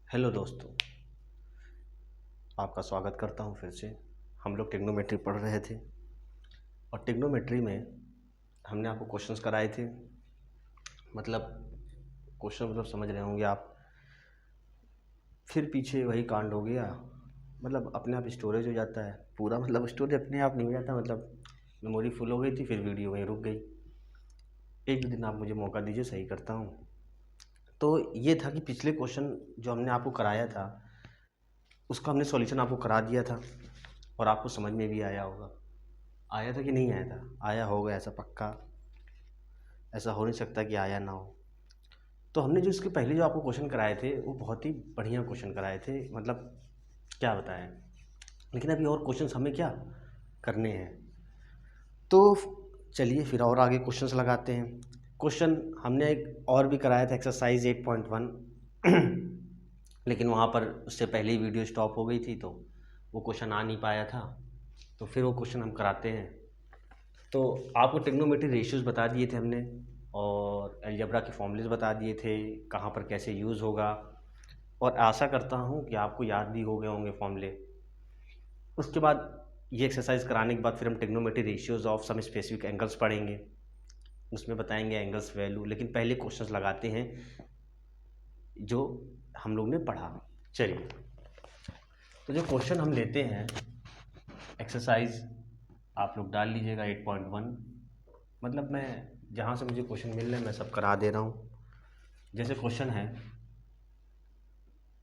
Hello दोस्तों, आपका स्वागत करता हूं फिर से। हम लोग ट्रिग्नोमेट्री पढ़ रहे थे और ट्रिग्नोमेट्री में हमने आपको क्वेश्चंस कराए थे। मतलब क्वेश्चन समझ रहे होंगे आप। फिर पीछे वही कांड हो गया, मतलब अपने आप स्टोरेज हो जाता है पूरा। मतलब स्टोरेज अपने आप नहीं हो जाता, मतलब मेमोरी फुल हो गई थी, फिर वीडियो वहीं रुक गई। एक दो दिन आप मुझे मौका दीजिए, सही करता हूँ। तो ये था कि पिछले क्वेश्चन जो हमने आपको कराया था उसका हमने सॉल्यूशन आपको करा दिया था और आपको समझ में भी आया होगा। आया था कि नहीं आया था? आया होगा, ऐसा पक्का। ऐसा हो नहीं सकता कि आया ना हो। तो हमने जो इसके पहले जो आपको क्वेश्चन कराए थे वो बहुत ही बढ़िया क्वेश्चन कराए थे, मतलब क्या बताएं। लेकिन अभी और क्वेश्चंस हमें क्या करने हैं, तो चलिए फिर और आगे क्वेश्चंस लगाते हैं। क्वेश्चन हमने एक और भी कराया था, एक्सरसाइज 8.1 लेकिन वहाँ पर उससे पहले ही वीडियो स्टॉप हो गई थी, तो वो क्वेश्चन आ नहीं पाया था। तो फिर वो क्वेश्चन हम कराते हैं। तो आपको ट्रिग्नोमेट्री रेशियोज बता दिए थे हमने, और अलजेब्रा के फॉर्मूलेज बता दिए थे, कहाँ पर कैसे यूज़ होगा। और आशा करता हूँ कि आपको याद भी हो गए होंगे फॉर्मूले। उसके बाद ये एक्सरसाइज कराने के बाद फिर हम trigonometry ratios of some specific angles पढ़ेंगे, उसमें बताएंगे एंगल्स वैल्यू। लेकिन पहले क्वेश्चंस लगाते हैं जो हम लोग ने पढ़ा। चलिए, तो जो क्वेश्चन हम लेते हैं एक्सरसाइज, आप लोग डाल लीजिएगा 8.1। मतलब मैं जहाँ से मुझे क्वेश्चन मिल रहे हैं मैं सब करा दे रहा हूँ। जैसे क्वेश्चन है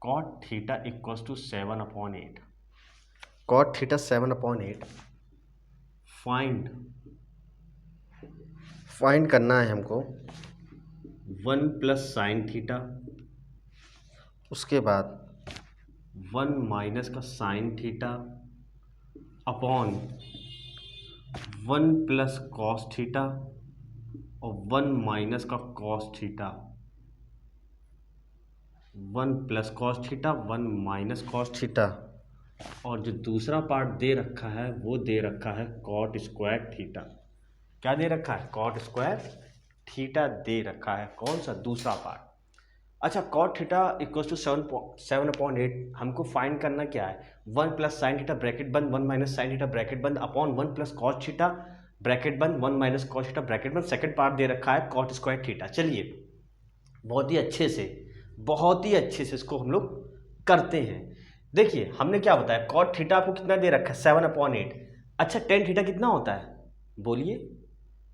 cot theta equals to 7/8। cot theta 7/8 find करना है हमको 1 प्लस साइन थीटा, उसके बाद 1 माइनस का sign theta upon 1 plus cos theta और 1 माइनस का cos theta. 1 plus cos theta, 1 minus cos theta, और जो दूसरा पार्ट दे रखा है वो दे रखा है कॉट स्क्वायर थीटा। क्या दे रखा है? कॉट स्क्वायर थीटा दे रखा है। कौन सा? दूसरा पार्ट। अच्छा, कॉट थीटा इक्वल्स टू 7/8 हमको फाइंड करना क्या है? 1 प्लस साइन थीटा ब्रैकेट बंद, 1 माइनस साइन थीटा ब्रैकेट बंद, upon 1 plus cos theta bracket बंद, 1 माइनस कॉस थीटा ब्रैकेट बंद। सेकंड पार्ट दे रखा है कॉट स्क्वायर थीटा। चलिए, बहुत ही अच्छे से इसको हम लोग करते हैं। देखिए, हमने क्या बताया, कॉट थीटा आपको कितना दे रखा है? 7/8। अच्छा, टेन थीटा कितना होता है? बोलिए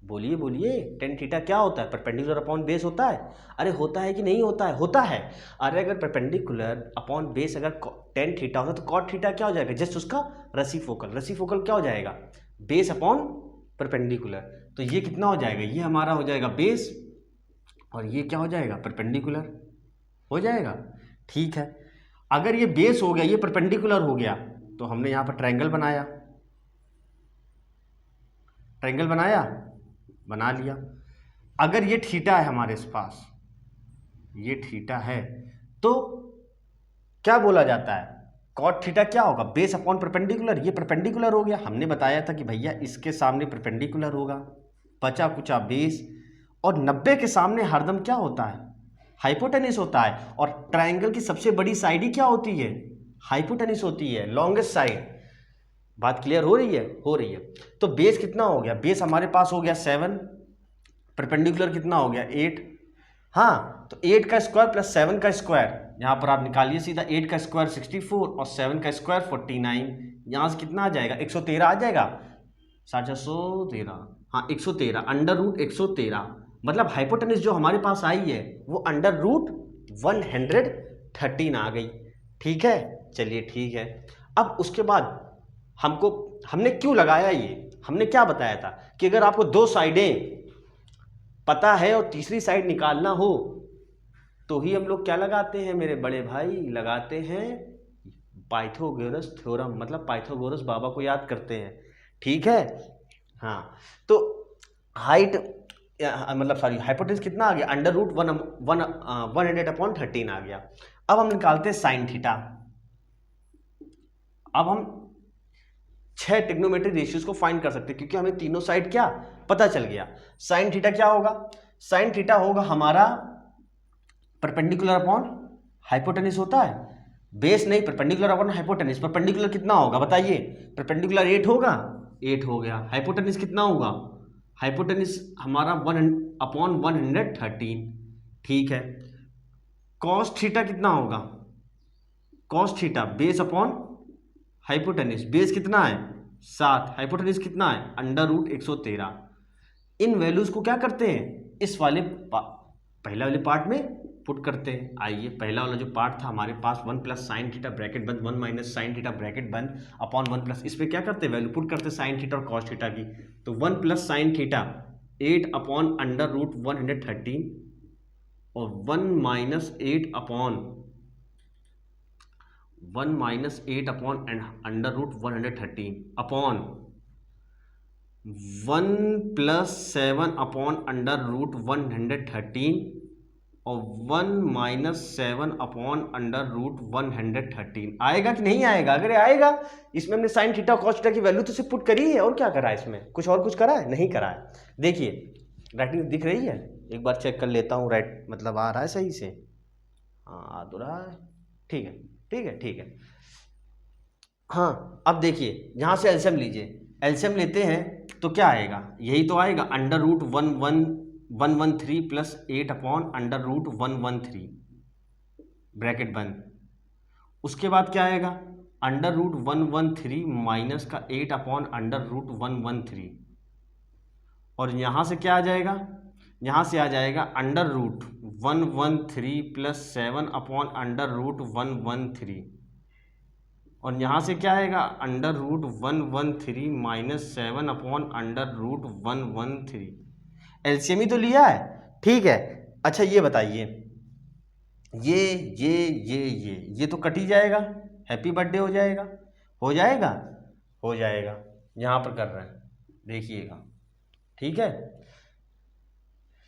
बोलिए बोलिए, टेन थीटा क्या होता है? परपेंडिकुलर अपॉन बेस होता है। अरे होता है कि नहीं होता है? होता है। अरे अगर परपेंडिकुलर अपॉन बेस अगर टेन थीटा होता है तो कॉट थीटा क्या हो जाएगा? जस्ट उसका रेसिप्रोकल क्या हो जाएगा? Base upon perpendicular. तो ये कितना हो जाएगा? ये हमारा हो जाएगा बेस, और ये क्या हो जाएगा? परपेंडिकुलर हो जाएगा। ठीक है, अगर ये बेस हो गया, ये परपेंडिकुलर हो गया, तो हमने यहाँ पर ट्रायंगल बनाया, बना लिया। अगर ये थीटा है हमारे पास, ये थीटा है, तो क्या बोला जाता है? कॉट थीटा क्या होगा? Base upon perpendicular. ये परपेंडिकुलर हो गया। हमने बताया था कि भैया इसके सामने परपेंडिकुलर होगा, बचा कुचा बेस, और 90 के सामने हरदम क्या होता है? हाइपोटेनिस होता है। और ट्रायंगल की सबसे बड़ी साइड ही क्या होती है? हाइपोटेनिस होती है, लॉन्गेस्ट साइड। बात क्लियर हो रही है? हो रही है। तो बेस कितना हो गया? बेस हमारे पास हो गया 7, परपेंडिकुलर कितना हो गया? 8। हाँ, तो 8 का स्क्वायर प्लस 7 का स्क्वायर, यहाँ पर आप निकालिए सीधा। 8 का स्क्वायर 64 और 7 का स्क्वायर 49। यहाँ से कितना आ जाएगा? 113 आ जाएगा। 713, हाँ 113, अंडर रूट 113। मतलब हाइपोटेनिस जो हमारे पास आई है वो अंडर रूट 113 आ गई। ठीक है, चलिए ठीक है। अब उसके बाद हमने क्यों लगाया ये? हमने क्या बताया था कि अगर आपको दो साइडें पता है और तीसरी साइड निकालना हो तो ही हम लोग क्या लगाते हैं मेरे बड़े भाई? लगाते हैं पाइथागोरस थ्योरम, मतलब पाइथागोरस बाबा को याद करते हैं। ठीक है, हाँ। तो हाइट मतलब सॉरी, हाइपोटेन्यूज कितना आ गया? अंडर रूट 100/13 आ गया। अब हम निकालते हैं साइन थीटा। अब हम 6 ट्रिग्नोमेट्रिक रेशियोज को फाइंड कर सकते हैं, क्योंकि हमें तीनों साइड क्या पता चल गया। साइन थीटा क्या होगा? साइन थीटा होगा हमारा परपेंडिकुलर अपॉन हाइपोटेनिस होता है, बेस नहीं, परपेंडिकुलर अपॉन हाइपोटेनिस। परपेंडिकुलर कितना होगा बताइए, परपेंडिकुलर 8 होगा, 8 हो गया। हाइपोटेनिस कितना होगा, हाइपोटेनिस हमारा 1/113, ठीक है। कॉस थीटा कितना होगा, cos theta base upon hypotenuse, base कितना है 7, हाइपोटेनिस कितना है √113। इन वैल्यूज को क्या करते हैं, इस वाले पहले वाले पार्ट में पुट करते हैं। आइए पहला वाला जो पार्ट था हमारे पास 1 + sin थीटा ब्रैकेट बंद 1 - sin थीटा ब्रैकेट बंद अपॉन 1 + इसमें क्या करते हैं, वैल्यू पुट करते हैं sin थीटा और cos थीटा की। तो 1 + sin थीटा 8 अपॉन √113 और 1 - 8 अपॉन √113 अपॉन 1 + 7 अपॉन √113 और 1 - 7 अपॉन √113 आएगा कि नहीं आएगा। अगर आएगा, इसमें हमने साइन थीटा और कॉस थीटा की वैल्यू तो सिर्फ पुट करी है, और क्या करा है इसमें, कुछ और कुछ करा है, नहीं करा है। देखिए राइटिंग दिख रही है, एक बार चेक कर लेता हूँ, राइट मतलब आ रहा है सही से, हाँ आ तो रहा है, ठीक है ठीक है ठीक है। हाँ अब देखिए यहाँ से एलसीएम लीजिए, एलसीएम लेते हैं तो क्या आएगा, यही तो आएगा √113 + 8 अपॉन √113 ब्रैकेट बंद। उसके बाद क्या आएगा, √113 माइनस का 8 अपॉन √113, और यहाँ से क्या आ जाएगा, यहाँ से आ जाएगा √113 + 7 अपॉन √113, और यहाँ से क्या आएगा √113 माइनस 7 अपॉन √113। एलसीएम ही तो लिया है, ठीक है। अच्छा ये बताइए, ये तो कट ही जाएगा, हैप्पी बर्थडे हो जाएगा, हो जाएगा, हो जाएगा, यहाँ पर कर रहे हैं देखिएगा, ठीक है।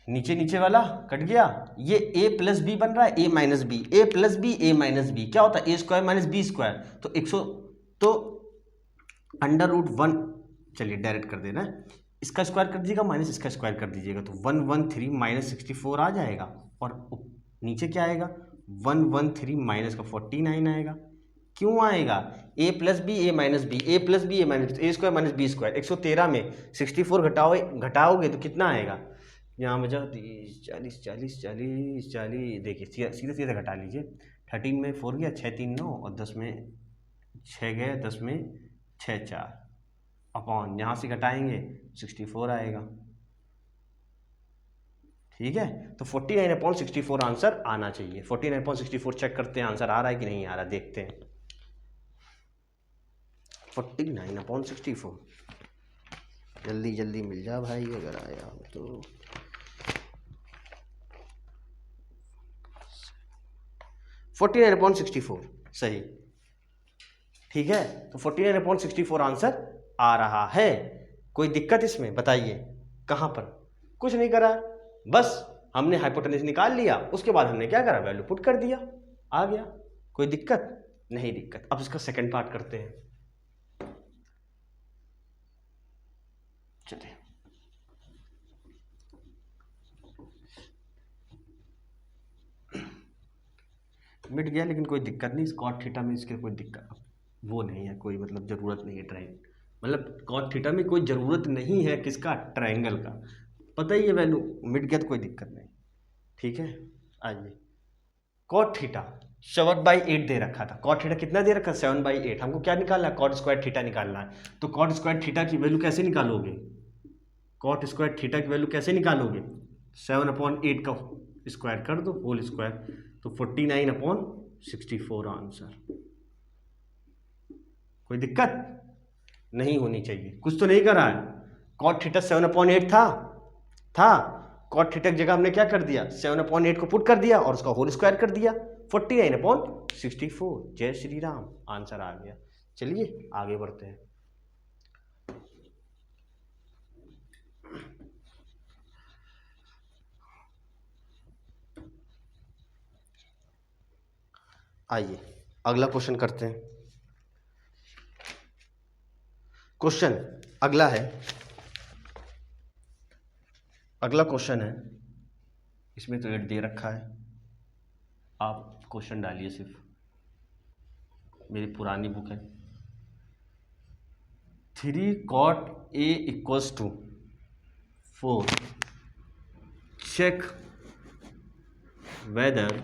नीचे वाला कट गया, ये a + b बन रहा है, a - b, a + b, a - b क्या होता है, a² - b², तो 100, तो √1, चलिए डायरेक्ट कर देना, इसका स्क्वायर कर दीजिएगा माइनस इसका स्क्वायर कर दीजिएगा, तो 113 - 64 आ जाएगा, और नीचे क्या आएगा 113 माइनस का 49 आएगा। क्यों आएगा, a + b, a - b, a + b, a - b, a² - b², 113 में 64 घटाओगे तो कितना आएगा, यहाँ बचा 30 40 40 40 40, देखिए सीधे सीधे घटा लीजिए, 13 में 4 गया, 6 3 9, और 10 में 6 गया, 10 में 6 4 अपॉन, यहाँ से घटाएंगे 64 आएगा, ठीक है। तो 49/64 आंसर आना चाहिए। 49/64 चेक करते हैं आंसर आ रहा है कि नहीं आ रहा, देखते हैं। 49/64 जल्दी जल्दी मिल जा भाई, अगर आया तो। 49/64 सही, ठीक है। तो 49/64 आंसर आ रहा है। कोई दिक्कत इसमें बताइए, कहाँ पर, कुछ नहीं करा, बस हमने हाइपोटेनस निकाल लिया, उसके बाद हमने क्या करा, वैल्यू पुट कर दिया, आ गया। कोई दिक्कत नहीं, दिक्कत। अब इसका सेकंड पार्ट करते हैं, चलिए। मिट गया, लेकिन कोई दिक्कत नहीं, कॉट थीटा में इसके कोई दिक्कत वो नहीं है, कोई मतलब ज़रूरत नहीं है ट्रायंगल, मतलब कॉट थीटा में कोई ज़रूरत नहीं है किसका, ट्रायंगल का, पता ही है वैल्यू, मिट गया तो कोई दिक्कत नहीं, ठीक है। आइए, कॉट थीटा 7/8 दे रखा था, कॉट थीटा कितना दे रखा है 7/8, हमको क्या निकालना है, कॉट स्क्वायर थीटा निकालना है। तो कॉट स्क्वायर थीटा की वैल्यू कैसे निकालोगे, कॉट स्क्वायर थीटा की वैल्यू कैसे निकालोगे, 7/8 का स्क्वायर कर दो, होल स्क्वायर, तो 49/64 आंसर। कोई दिक्कत नहीं होनी चाहिए, कुछ तो नहीं करा है। कॉट थीटा 7/8 था, कॉट थीटा की जगह हमने क्या कर दिया, 7/8 को पुट कर दिया और उसका होल स्क्वायर कर दिया, 49/64। जय श्री राम, आंसर आ गया। चलिए आगे बढ़ते हैं। आइए अगला क्वेश्चन करते हैं। क्वेश्चन अगला क्वेश्चन है इसमें तो 8 दे रखा है, आप क्वेश्चन डालिए सिर्फ, मेरी पुरानी बुक है। 3 cot A equals to 4, check whether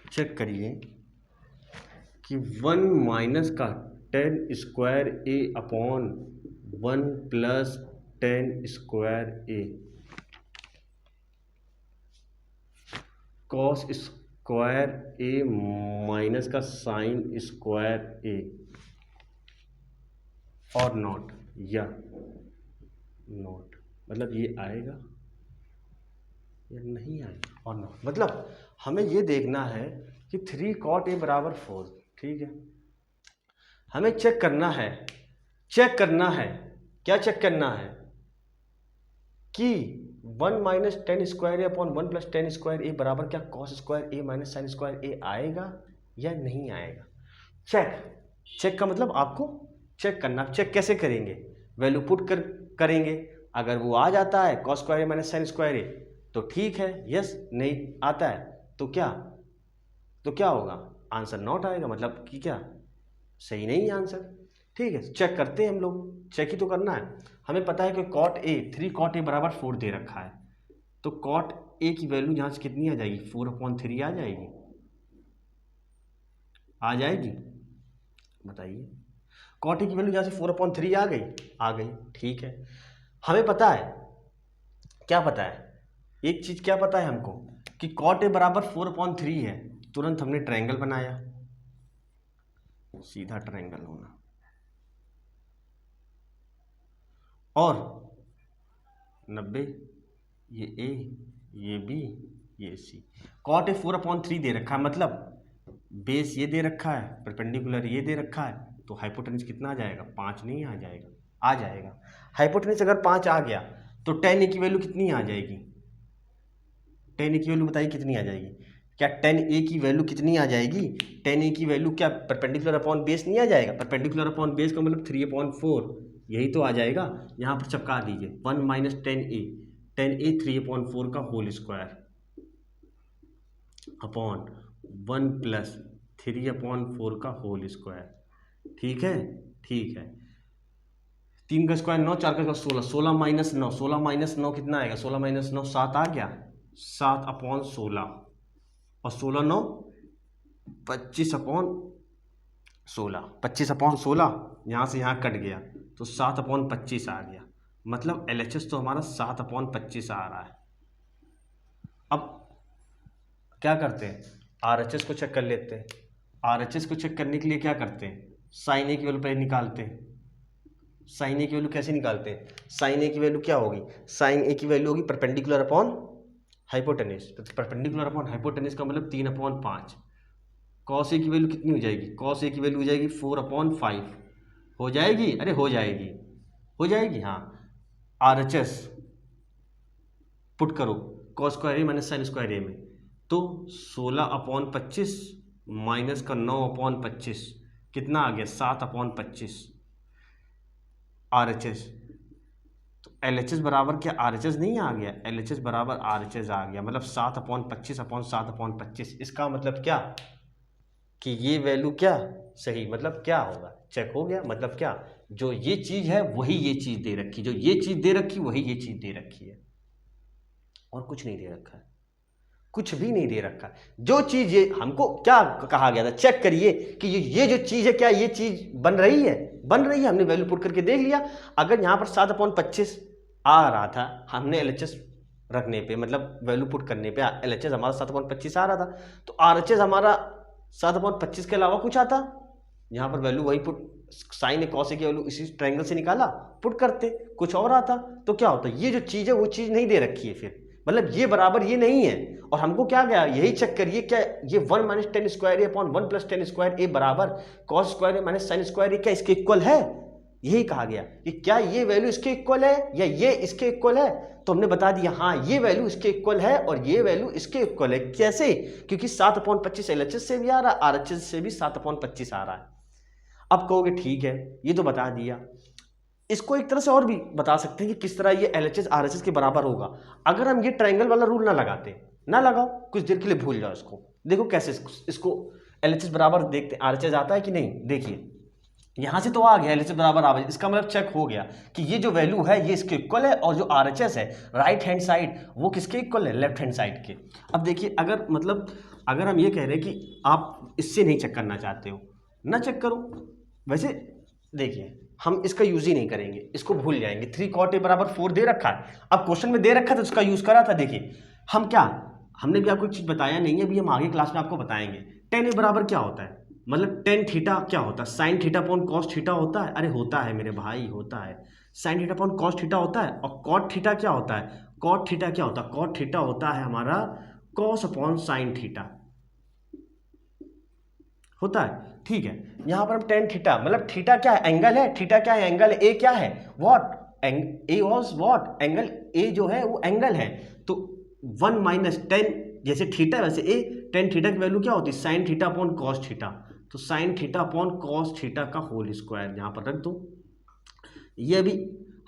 check करिए कि 1 माइनस का 10 square A upon 1 plus 10 square A cos square A minus का साइन स्क्वायर ए और नॉट या नॉट, मतलब ये आएगा या नहीं आएगा और नॉट। मतलब हमें ये देखना है कि 3 cot A बराबर 4, ठीक है। हमें चेक करना है क्या चेक करना है कि 1 minus 10 square A upon 1 plus 10 square ए बराबर क्या cos square A minus sine square A आएगा या नहीं आएगा। चेक का मतलब आपको चेक करना। चेक कैसे करेंगे, वैल्यू पुट करेंगे, अगर वो आ जाता है cos square A minus sine square A तो ठीक है, यस, नहीं आता है तो क्या होगा, आंसर नॉट आएगा, मतलब कि क्या सही नहीं है आंसर, ठीक है। चेक करते हैं हम लोग, चेक ही तो करना है। हमें पता है कि cot A 3 cot A बराबर 4 दे रखा है, तो cot A की वैल्यू यहाँ से कितनी आ जाएगी, 4/3 आ जाएगी, बताइए। cot A की वैल्यू यहाँ से 4/3 आ गई, ठीक है। हमें पता है, क्या पता है, एक चीज क्या पता है हमको कि cot A बराबर 4/3 है, तुरंत हमने ट्रायंगल बनाया, सीधा ट्रायंगल होना, और 90 ये A ये B ये C। cot A 4/3 दे रखा है, मतलब बेस ये दे रखा है, परपेंडिकुलर ये दे रखा है, तो हाइपोटेन्यूज कितना आ जाएगा, 5 नहीं आ जाएगा। हाइपोटेन्यूज अगर 5 आ गया तो tan A की वैल्यू कितनी आ जाएगी, tan A की वैल्यू बताइए कितनी आ जाएगी, क्या tan A की वैल्यू कितनी आ जाएगी, tan A की वैल्यू क्या परपेंडिकुलर अपॉन बेस नहीं आ जाएगा, परपेंडिकुलर अपॉन बेस का मतलब 3/4 यही तो आ जाएगा। यहाँ पर चिपका दीजिए 1 माइनस 10A 3/4 का होल स्क्वायर अपॉन 1 प्लस 3/4 का होल स्क्वायर, ठीक है। 3 का स्क्वायर 9, 4 का स्क्वायर 16, 16 माइनस 9 कितना आएगा, 16 माइनस 9 7 आ गया, 7/16 और 16 9 25/16, 25/16 यहाँ से यहाँ कट गया तो 7/25 आ गया, मतलब LHS तो हमारा 7/25 आ रहा है। अब क्या करते हैं, RHS को चेक कर लेते हैं। RHS को चेक करने के लिए क्या करते हैं, साइन ए की वैल्यू पहले निकालते हैं। साइन ए की वैल्यू कैसे निकालते हैं, साइन ए की वैल्यू क्या होगी, साइन ए की वैल्यू होगी perpendicular upon hypotenuse, perpendicular upon hypotenuse का मतलब 3/5। कॉस ए की वैल्यू कितनी हो जाएगी, कॉस ए की वैल्यू हो जाएगी 4/5 हो जाएगी, अरे हो जाएगी हाँ। RHS पुट करो cos square A minus sine square ए में, तो 16/25 माइनस का 9/25 कितना आ गया, 7/25 RHS। तो LHS बराबर क्या RHS नहीं आ गया, LHS बराबर RHS आ गया, मतलब 7/25/7/25। इसका मतलब क्या कि ये वैल्यू क्या सही, मतलब क्या होगा, चेक हो गया, मतलब क्या, जो ये चीज है वही ये चीज दे रखी, जो ये चीज दे रखी वही ये चीज दे रखी है, और कुछ नहीं दे रखा है, कुछ भी नहीं दे रखा है। जो चीज ये हमको क्या कहा गया था, चेक करिए कि ये जो चीज है क्या ये चीज बन रही है, हमने वैल्यू पुट करके देख लिया। अगर यहाँ पर 7/25 आ रहा था, हमने LHS रखने पे, मतलब वैल्यू पुट करने पे LHS हमारा 7/25 आ रहा था, तो RHS हमारा 7/25 के अलावा कुछ आता, यहाँ पर वैल्यू वही put, sign A cos A की वैल्यू इसी ट्रायंगल से निकाला, पुट करते, कुछ और आता तो क्या होता, ये जो चीज है वो चीज नहीं दे रखी है, फिर मतलब ये बराबर ये नहीं है। और हमको क्या गया, यही चेक करिए क्या ये 1 minus 10 square A upon 1 plus 10 square ए बराबर cos square A minus sine square ए क्या इसके इक्वल है, यही कहा गया कि क्या ये वैल्यू इसके इक्वल है या ये इसके इक्वल है। तो हमने बता दिया हाँ ये वैल्यू इसके इक्वल है और ये वैल्यू इसके इक्वल है। कैसे, क्योंकि 7/25 LHS से भी आ रहा है, RHS से भी 7/25 आ रहा है। अब कहोगे ठीक है ये तो बता दिया, इसको एक तरह से और भी बता सकते हैं कि किस तरह ये LHS RHS के बराबर होगा। अगर हम ये ट्रायंगल वाला रूल ना लगाते, ना लगाओ, कुछ देर के लिए भूल जाओ इसको, देखो कैसे इसको LHS बराबर देखते, RHS आता है कि नहीं। देखिए यहां से तो आ गया LHS बराबर आवेज, इसका मतलब चेक हो गया कि ये जो वैल्यू है ये इसके इक्वल है, और जो RHS है राइट हैंड साइड वो किसके इक्वल है, लेफ्ट हैंड साइड के। अब देखिए अगर मतलब अगर हम ये कह रहे हैं कि आप इससे नहीं चेक करना चाहते हो, ना चेक करो। वैसे देखिए हम इसका यूज ही नहीं करेंगे, इसको भूल जाएंगे। 3 cot a बराबर 4 दे रखा है, अब क्वेश्चन में दे रखा था तो उसका यूज करा था। देखिए हम क्या, हमने भी आपको एक चीज बताया नहीं है, अभी हम आगे क्लास में आपको बताएंगे। tan a बराबर क्या होता है, मतलब tan थीटा क्या होता है, sine theta upon cos theta होता है। अरे होता है मेरे भाई, होता है, sine theta upon cos theta होता है। और कॉट थीटा क्या होता है, कॉट थीटा क्या होता है, कॉट थीटा होता है हमारा कॉस अपॉन साइन थीटा होता है। ठीक है, यहां पर हम tan थीटा, मतलब थीटा क्या है, एंगल है, थीटा क्या है, एंगल है, ए क्या है, what, uh was what, angle, ए जो है वो एंगल है। तो 1 माइनस टेन, जैसे थीटा वैसे ए, tan थीटा की वैल्यू क्या होती है, sine theta upon cos theta. तो sine theta upon cos theta का होल स्क्वायर यहां पर रख दो। ये अभी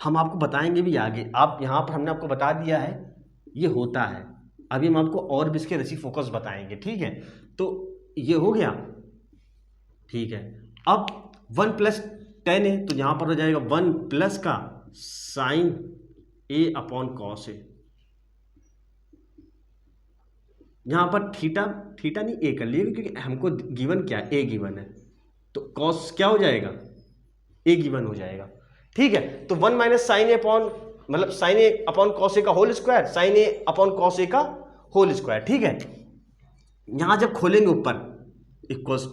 हम आपको बताएंगे भी आगे, आप यहां पर हमने आपको बता दिया है ये होता है, अभी हम आपको और भी इसके रेसी फोकस बताएंगे। ठीक है, तो ये हो गया। ठीक है, अब 1 प्लस टेन है तो यहां पर हो जाएगा 1 प्लस का sign A upon cos A. यहां पर थीटा, थीटा नहीं ए कर लिएगा क्योंकि हमको गिवन क्या है, ए गिवन है, तो कॉस क्या हो जाएगा, ए गिवन हो जाएगा। ठीक है, तो 1 माइनस साइन ए अपॉन, मतलब sign A upon cos A का whole square, sign A upon cos A का होल स्क्वायर। ठीक है, यहां जब खोलेंगे ऊपर इक्वल्स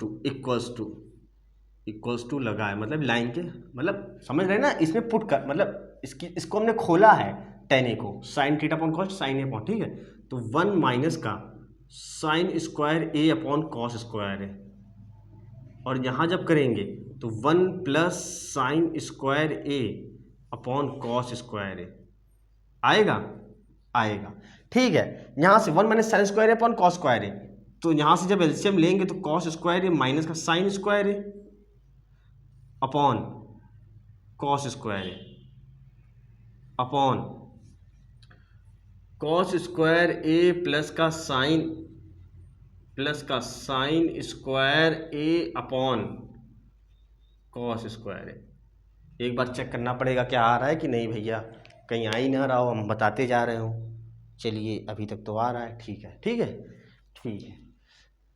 टू लगा है, मतलब लाइन के, मतलब समझ रहे हैं ना, इसमें पुट कर, मतलब इसको हमने खोला है tan a को, sine theta upon cos sine A upon. ठीक है, तो 1 माइनस का sine square A upon cos square है, और यहां जब करेंगे तो 1 plus sine square A upon cos square A आएगा, आएगा। ठीक है, यहां से 1 minus sine square A upon cos square A, तो यहां से जब एलसीएम लेंगे तो कॉस स्क्वायर ए माइनस का sine square A upon cos square A upon cos square A plus का sine square A upon cos square ए। एक बार check करना पड़ेगा क्या आ रहा है कि नहीं भैया, कहीं आ ही ना रहा हो, हम बताते जा रहे हो। चलिए अभी तक तो आ रहा है, ठीक है ठीक है ठीक है।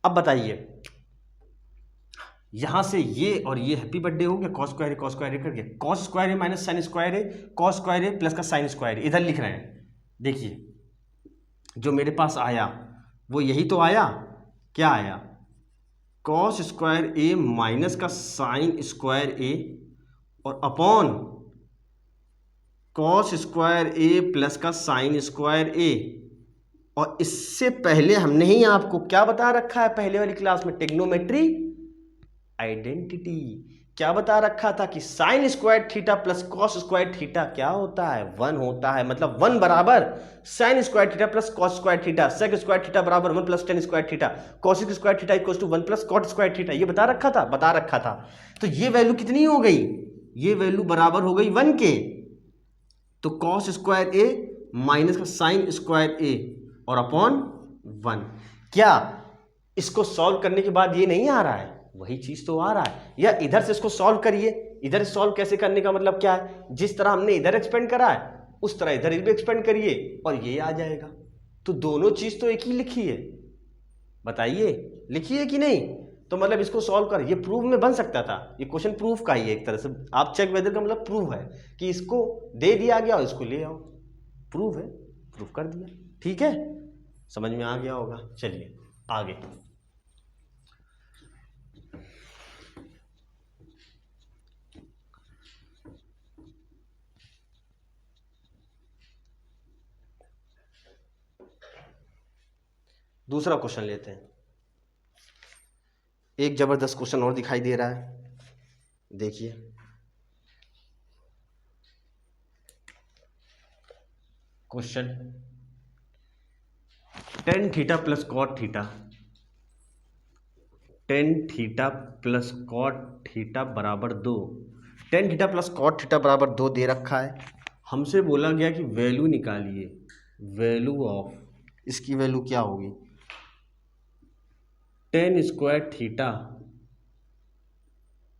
अब बताइए, यहां से ये और ये हैप्पी बर्थडे हो गया, कॉस स्क्वायर ए करके, cos square A minus sine square A, cos square A plus का साइन स्क्वायर ए इधर लिख रहे हैं। देखिए जो मेरे पास आया वो यही तो आया, क्या आया, कॉस स्क्वायर ए माइनस का साइन स्क्वायर ए और upon cos square A plus का साइन स्क्वायर ए। और इससे पहले हमने ही आपको क्या बता रखा है पहले वाली क्लास में, टेग्नोमेट्री आइडेंटिटी, क्या बता रखा था कि sine square theta plus cos square theta क्या होता है, 1 होता है। मतलब 1 बराबर sine square theta plus cos square theta, sec square theta बराबर 1 plus tan square theta, cosec square theta equals to 1 plus cot square theta. ये बता रखा था। तो ये वैल्यू कितनी हो गई, ये वैल्यू बराबर हो गई 1 के। तो कॉस स्क्वायर ए माइनस का साइन स्क्वायर ए और अपॉन 1। क्या इसको सॉल्व करने के बाद ये नहीं आ रहा है, वही चीज तो आ रहा है। या इधर से इसको सॉल्व करिए, इधर सॉल्व कैसे करने का मतलब क्या है, जिस तरह हमने इधर एक्सपेंड करा है उस तरह इधर भी एक्सपेंड करिए और ये आ जाएगा। तो दोनों चीज तो एक ही लिखी है, बताइए लिखी है कि नहीं। तो मतलब इसको सॉल्व कर, ये प्रूफ में बन सकता था, ये क्वेश्चन प्रूफ का ही है एक तरह से। आप चेक वेदर का मतलब प्रूफ है कि इसको दे दिया गया और इसको ले आओ, प्रूफ है, प्रूफ कर दिया। ठीक है, समझ में आ गया होगा। चलिए आगे, दूसरा क्वेश्चन लेते हैं। एक जबरदस्त क्वेश्चन और दिखाई दे रहा है, देखिए question, tan theta plus cot theta, tan theta plus cot theta बराबर 2, tan theta plus cot theta बराबर 2 दे रखा है। हमसे बोला गया कि वैल्यू निकालिए, वैल्यू ऑफ, इसकी वैल्यू क्या होगी, टेन स्क्वायर थीटा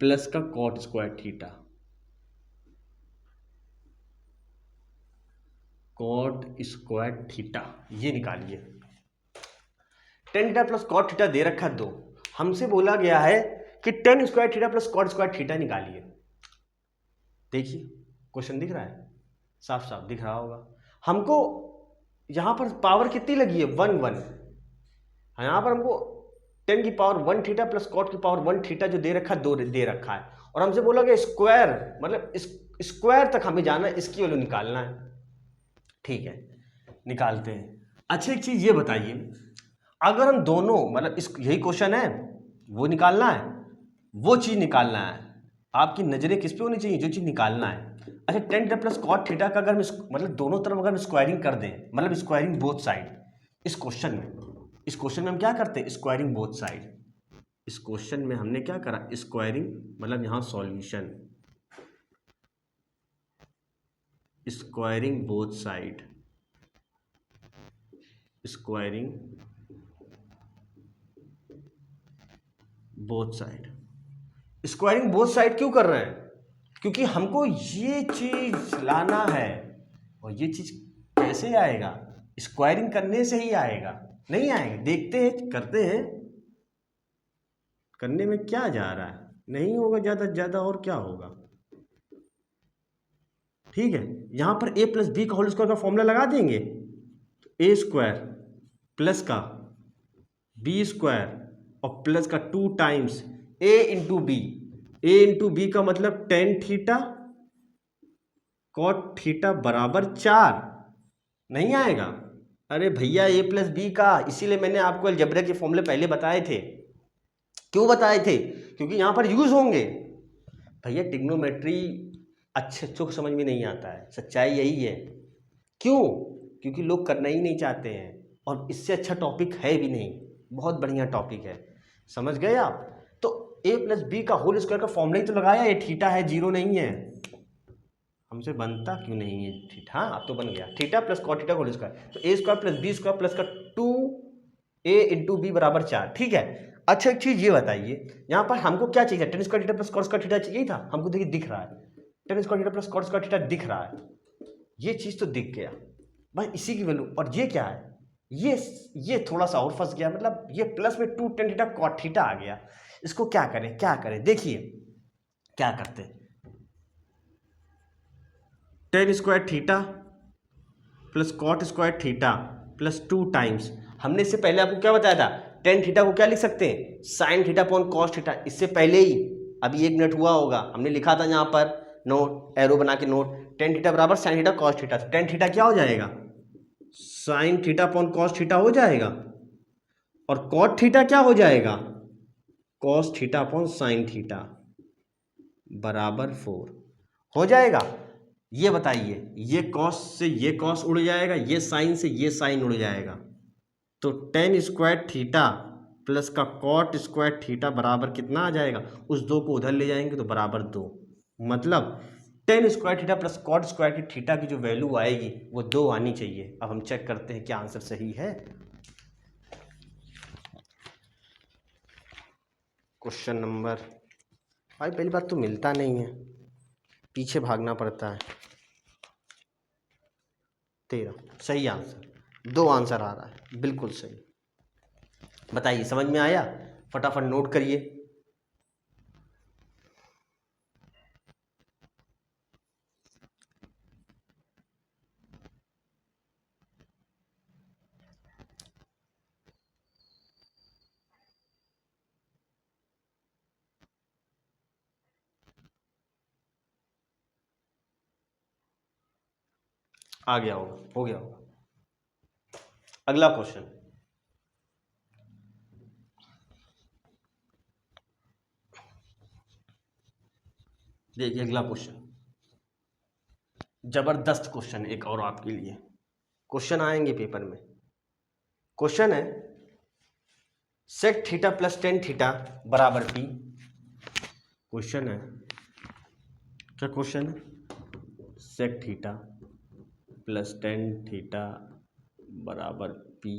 प्लस का cot square theta, cot square theta, ये निकालिए। Tan theta plus cot theta दे रखा 2, हमसे बोला गया है कि tan square theta plus cot square theta निकालिए। देखिए क्वेश्चन दिख रहा है, साफ साफ दिख रहा होगा। हमको यहां पर पावर कितनी लगी है, 1 1। यहां पर हमको टेन की पावर 1 थीटा प्लस कॉट की पावर 1 थीटा जो दे रखा है 2 दे रखा है, और हमसे बोला गया स्क्वायर, मतलब स्क्वायर तक हमें जाना है, इसकी वैल्यू निकालना है। ठीक है, निकालते हैं। अच्छा एक चीज ये बताइए, अगर हम दोनों, मतलब इस यही क्वेश्चन है, वो निकालना है, वो चीज निकालना है, आपकी नजरें किस पे होनी चाहिए, जो चीज निकालना है। अच्छा tan theta plus cot theta का अगर हम मतलब दोनों तरफ अगर हम स्क्वायरिंग कर दें, मतलब स्क्वायरिंग बोथ साइड, इस क्वेश्चन में हम क्या करते हैं, स्क्वायरिंग बोथ साइड। इस क्वेश्चन में हमने क्या करा, स्क्वायरिंग, मतलब यहां solution, squaring both side, squaring both side. Squaring both side क्यों कर रहे हैं, क्योंकि हमको ये चीज लाना है, और ये चीज कैसे आएगा, स्क्वायरिंग करने से ही आएगा, नहीं आएगा, देखते हैं, करते हैं, करने में क्या जा रहा है, नहीं होगा ज्यादा से ज्यादा, और क्या होगा। ठीक है, यहां पर a प्लस बी का होल स्क्वायर का फॉर्मूला लगा देंगे, ए स्क्वायर प्लस का बी स्क्वायर और प्लस का 2 times a into B. A into B का मतलब टेन थीटा कॉट थीटा बराबर 4, नहीं आएगा। अरे भैया a प्लस बी का, इसीलिए मैंने आपको अलजेब्रा के फॉर्मूले पहले बताए थे। क्यों बताए थे, क्योंकि यहां पर यूज होंगे। भैया ट्रिग्नोमेट्री अच्छे को समझ में नहीं आता है, सच्चाई यही है। क्यों, क्योंकि लोग करना ही नहीं चाहते हैं, और इससे अच्छा टॉपिक है भी नहीं, बहुत बढ़िया टॉपिक है, समझ गए आप। तो a प्लस बी का होल स्क्वायर का फॉर्मूला ही तो लगाया, ये थीटा है, जीरो नहीं है। हमसे बनता क्यों नहीं है थीटा, हाँ अब तो बन गया, theta plus cot theta whole square, तो a square plus B square plus का 2a इंटू बी बराबर 4। ठीक है। अच्छा एक चीज ये बताइए, यहाँ पर हमको क्या चाहिए, tan square theta plus cot square theta चाहिए था हमको, देखिए दिख रहा है, tan square theta plus cot square theta दिख रहा है, ये चीज तो दिख गया भाई, इसी की वैल्यू। और ये क्या है, ये थोड़ा सा और फंस गया, मतलब ये प्लस में 2 टेन थीटा कॉट थीटा आ गया। इसको क्या करें, क्या करें, देखिए क्या करते, tan square theta plus cot square theta plus 2 times, हमने इससे पहले आपको क्या बताया था, टेन थीटा को क्या लिख सकते हैं, sign theta upon cos theta. इससे पहले ही अभी 1 मिनट हुआ होगा, हमने लिखा था यहाँ पर नोट, एरो बना के नोट, टेन थीटा बराबर sine theta cos theta. Tan theta क्या हो जाएगा, sign theta upon cos theta हो जाएगा, और कॉट थीटा क्या हो जाएगा, cos theta upon sine theta बराबर 4 हो जाएगा। ये बताइए, ये कॉस से ये कॉस उड़ जाएगा, ये साइन से ये साइन उड़ जाएगा, तो टेन स्क्वायर थीटा प्लस का कॉट स्क्वायर थीटा बराबर कितना आ जाएगा, उस 2 को उधर ले जाएंगे तो बराबर 2, मतलब tan square theta plus cot square की थीटा की जो वैल्यू आएगी वो 2 आनी चाहिए। अब हम चेक करते हैं क्या आंसर सही है। क्वेश्चन नंबर, भाई पहली बात तो मिलता नहीं है, पीछे भागना पड़ता है। 13 सही आंसर, 2 आंसर आ रहा है, बिल्कुल सही। बताइए समझ में आया, फटाफट नोट करिए। आ गया होगा, हो गया होगा। अगला क्वेश्चन, देखिए अगला क्वेश्चन, जबरदस्त क्वेश्चन, एक और आपके लिए क्वेश्चन आएंगे पेपर में। क्वेश्चन है sec theta plus tan theta बराबर पी। क्वेश्चन है क्या क्वेश्चन है? Sec theta plus tan theta बराबर पी।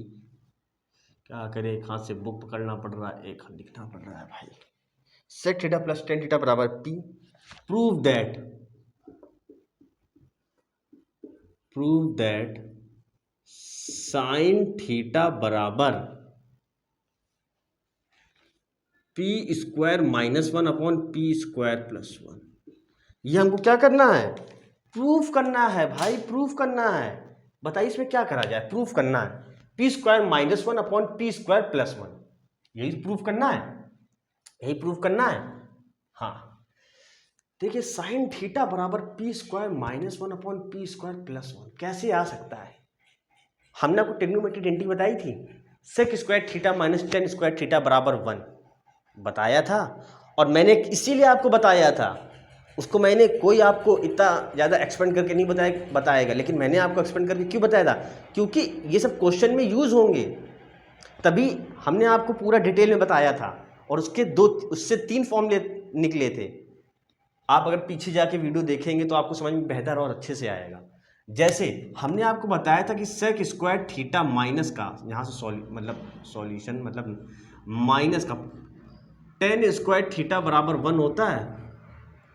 क्या करें, एक हाथ से बुक पकड़ना पड़ रहा है, एक हाथ लिखना पड़ रहा है भाई। Sec theta plus tan theta बराबर पी। प्रूव दैट साइन थीटा बराबर P square minus one upon P square plus one. ये हमको क्या करना है? प्रूफ करना है भाई, प्रूफ करना है। बताइए इसमें क्या करा जाए? प्रूफ करना है P square minus one upon P square plus one. यही प्रूफ करना है, यही प्रूफ करना है। हाँ देखिए, साइन थीटा बराबर P square minus one upon P square plus one कैसे आ सकता है? हमने आपको ट्रिग्नोमेट्रिक आइडेंटिटी बताई थी, sec square theta minus tan square theta बराबर वन बताया था। और मैंने इसीलिए आपको बताया था, उसको मैंने कोई आपको इतना ज़्यादा एक्सपेंड करके नहीं बताएगा, लेकिन मैंने आपको एक्सपेंड करके क्यों बताया था? क्योंकि ये सब क्वेश्चन में यूज़ होंगे, तभी हमने आपको पूरा डिटेल में बताया था। और उससे तीन फॉर्मूले निकले थे। आप अगर पीछे जाके वीडियो देखेंगे तो आपको समझ में बेहतर और अच्छे से आएगा। जैसे हमने आपको बताया था कि सेक स्क्वायर थीटा माइनस का, यहाँ से सॉल्यूशन मतलब माइनस का टेन स्क्वायर थीटा बराबर वन होता है।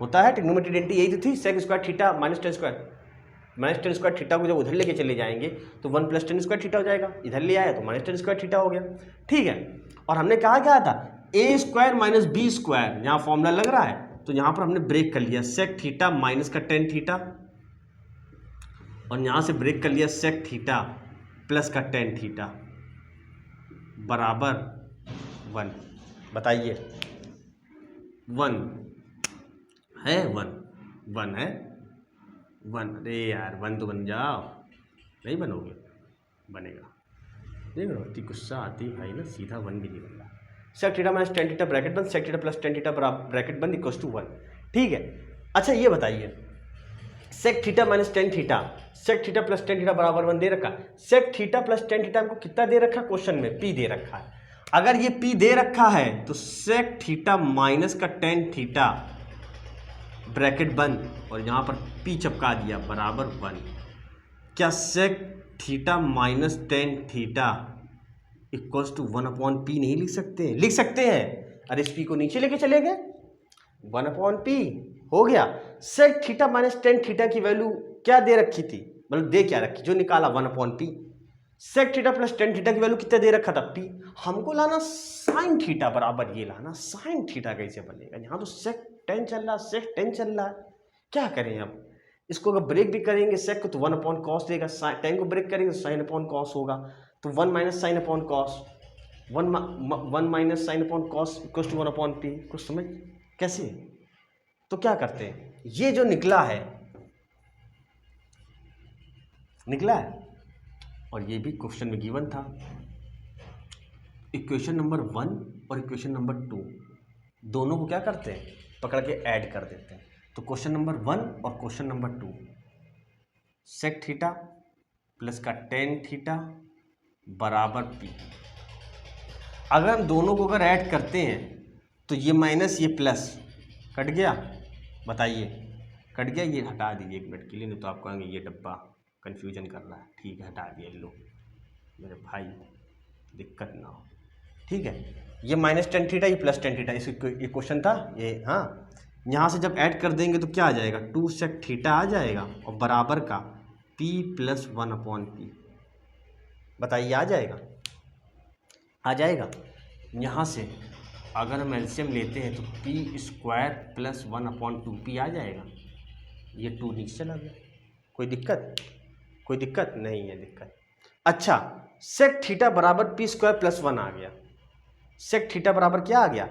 ट्रिग्नोमेट्रिक आइडेंटिटी यही तो थी, sec square theta minus tan square theta को जब उधर लेके चले जाएंगे तो one plus tan square theta हो जाएगा। इधर ले आया तो माइनस टेन स्क्वायर थीटा हो गया। ठीक है, और हमने कहा क्या था? ए स्क्वायर माइनस बी स्क्वायर, यहाँ फॉर्मूला लग रहा है तो यहाँ पर हमने ब्रेक कर लिया सेक थीटा माइनस का टेन थीटा, और यहाँ से ब्रेक कर लिया सेक थीटा प्लस का टेन थीटा बराबर वन। बताइए वन है, वन है, वन। अरे यार वन तो बन जाओ, नहीं बनोगे? बनेगा। देख लो इतनी गुस्सा आती है ना, सीधा वन भी नहीं बन रहा। Sec theta minus tan theta bracket बंद, sec theta plus tan theta bracket बंद इक्वल्स टू वन। ठीक है, अच्छा ये बताइए, sec theta minus tan theta, sec theta plus tan theta बराबर वन दे रखा। Sec theta plus tan theta हमको कितना दे रखा? क्वेश्चन में पी दे रखा है। अगर ये पी दे रखा है तो सेक थीटा माइनस का टेन थीटा ब्रैकेट बंद, और यहाँ पर पी चिपका दिया बराबर वन। क्या sec theta minus tan theta equals to one upon p नहीं लिख सकते? लिख सकते हैं। अरे इस पी को नीचे लेके चले गए, वन अपॉन पी हो गया। Sec theta minus tan theta की वैल्यू क्या दे रखी थी, मतलब दे क्या रखी, जो निकाला one upon p. Sec theta plus tan theta की वैल्यू कितना दे रखा था? पी। हमको लाना साइन थीटा बराबर ये लाना। साइन थीटा कैसे बनेगा? यहाँ तो सेक टेन चल रहा, सेक टेन चल रहा है, क्या करें अब? इसको अगर ब्रेक भी करेंगे सेक को तो वन अपॉन कॉस देगा, टेन को ब्रेक करेंगे तो साइन अपॉन कॉस होगा, तो one minus sine upon cos, one minus sine upon cos equals to one upon p. कुछ समझ कैसे? तो क्या करते हैं, ये जो निकला है और ये भी क्वेश्चन में गिवन था। इक्वेशन नंबर वन और इक्वेशन नंबर टू दोनों को क्या करते हैं? पकड़ के ऐड कर देते हैं। तो क्वेश्चन नंबर वन और question number two, sec theta plus का टेन थीटा बराबर पी। अगर हम दोनों को अगर ऐड करते हैं तो ये माइनस ये प्लस कट गया। बताइए कट गया? ये हटा दीजिए एक मिनट के लिए, नहीं तो आप कहेंगे ये डब्बा कन्फ्यूजन कर रहा है। ठीक है, हटा दिया। लो मेरे भाई, दिक्कत ना हो। ठीक है, ये माइनस टेन थीटा, ये प्लस टेन थीटा, ये क्वेश्चन था ये। हाँ, यहाँ से जब ऐड कर देंगे तो क्या आ जाएगा? टू सेक थीटा आ जाएगा और बराबर का p plus one upon P. बताइए आ जाएगा? आ जाएगा। यहाँ से अगर हम एलसीएम लेते हैं तो P square plus one upon two P आ जाएगा। ये टू नीचे चला गया। कोई दिक्कत? कोई दिक्कत नहीं है दिक्कत। अच्छा, सेक थीटा बराबर पी स्क्वायर प्लस वन आ गया। सेक थीटा बराबर क्या आ गया?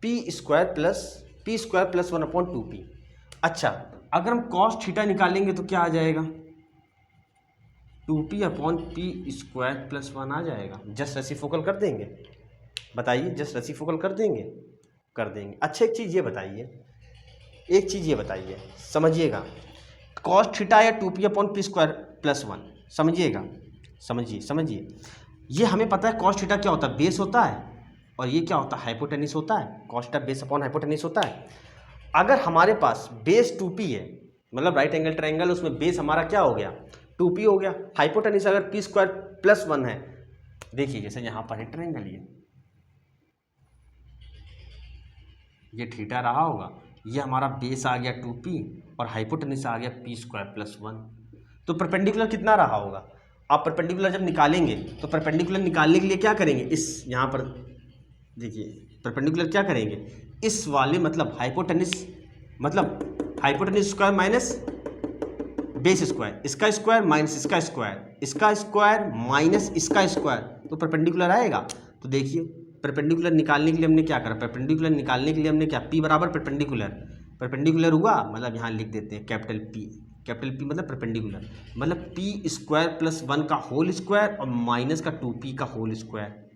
P square plus one upon two P. अच्छा, अगर हम कॉस थीटा निकालेंगे तो क्या आ जाएगा? Two P upon P square plus one आ जाएगा। जस्ट रेसिप्रोकल कर देंगे। बताइए, जस्ट रेसिप्रोकल कर देंगे? कर देंगे। अच्छा, एक चीज़ ये बताइए, समझिएगा। कॉस थीटा या two P upon P square plus one, समझिएगा, समझिए। ये हमें पता है कॉस थीटा क्या होता है? बेस होता है। और ये क्या होता है? हाइपोटेनिस होता है। Cos theta base upon hypotenuse होता है। अगर हमारे पास बेस 2p है, मतलब राइट एंगल ट्रायंगल, उसमें बेस हमारा क्या हो गया 2p हो गया, हाइपोटेन्यूज अगर p² + 1 है, देखिए जैसे यहाँ पर है ट्रायंगल, ये थीटा रहा होगा, ये हमारा बेस आ गया 2p और हाइपोटेन्यूज आ गया p² + 1। तो परपेंडिकुलर कितना रहा होगा? आप परपेंडिकुलर जब निकालेंगे तो परपेंडिकुलर निकालने के लिए क्या करेंगे, इस यहाँ पर देखिए परपेंडिकुलर क्या करेंगे, इस वाले मतलब hypotenuse square minus base square, इसका स्क्वायर माइनस इसका स्क्वायर, इसका स्क्वायर माइनस इसका स्क्वायर, तो परपेंडिकुलर आएगा। तो देखिए परपेंडिकुलर निकालने के लिए हमने क्या करा, परपेंडिकुलर निकालने के लिए हमने क्या, p बराबर परपेंडिकुलर हुआ, मतलब यहाँ लिख देते हैं कैपिटल P मतलब परपेंडिकुलर, मतलब p² + 1 का होल स्क्वायर और माइनस का 2p का होल स्क्वायर।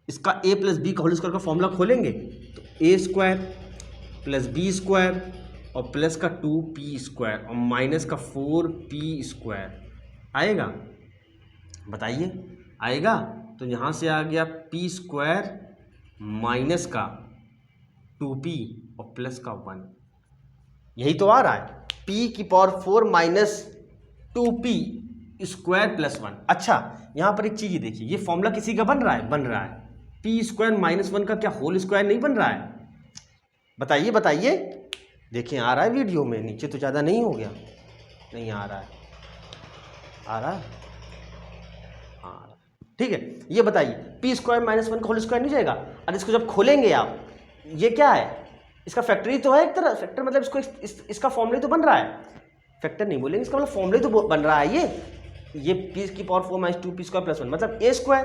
इसका a + b का होल स्क्वायर का फॉर्मूला खोलेंगे तो a² + b² और प्लस का 2p² और माइनस का 4p² आएगा, बताइए आएगा। तो यहाँ से आ गया p² माइनस का 2p और प्लस का 1, यही तो आ रहा है p⁴ माइनस 2p² + 1। अच्छा यहाँ पर एक चीज़ देखिए, ये फॉर्मूला किसी का बन रहा है p² - 1 का क्या होल स्क्वायर नहीं बन रहा है, बताइए देखिए आ रहा है वीडियो में, नीचे तो ज़्यादा नहीं हो गया, नहीं आ रहा है, हाँ ठीक है। ये बताइए p² - 1 का होल स्क्वायर नहीं जाएगा, और इसको जब खोलेंगे आप, ये क्या है, इसका फैक्टर ही तो है एक तरह, फैक्टर मतलब इसको इसका फॉर्मूला तो बन रहा है, फैक्टर नहीं बोलेंगे, इसका मतलब फॉर्मूला तो बन रहा है ये p⁴ - 2p² + 1 मतलब a²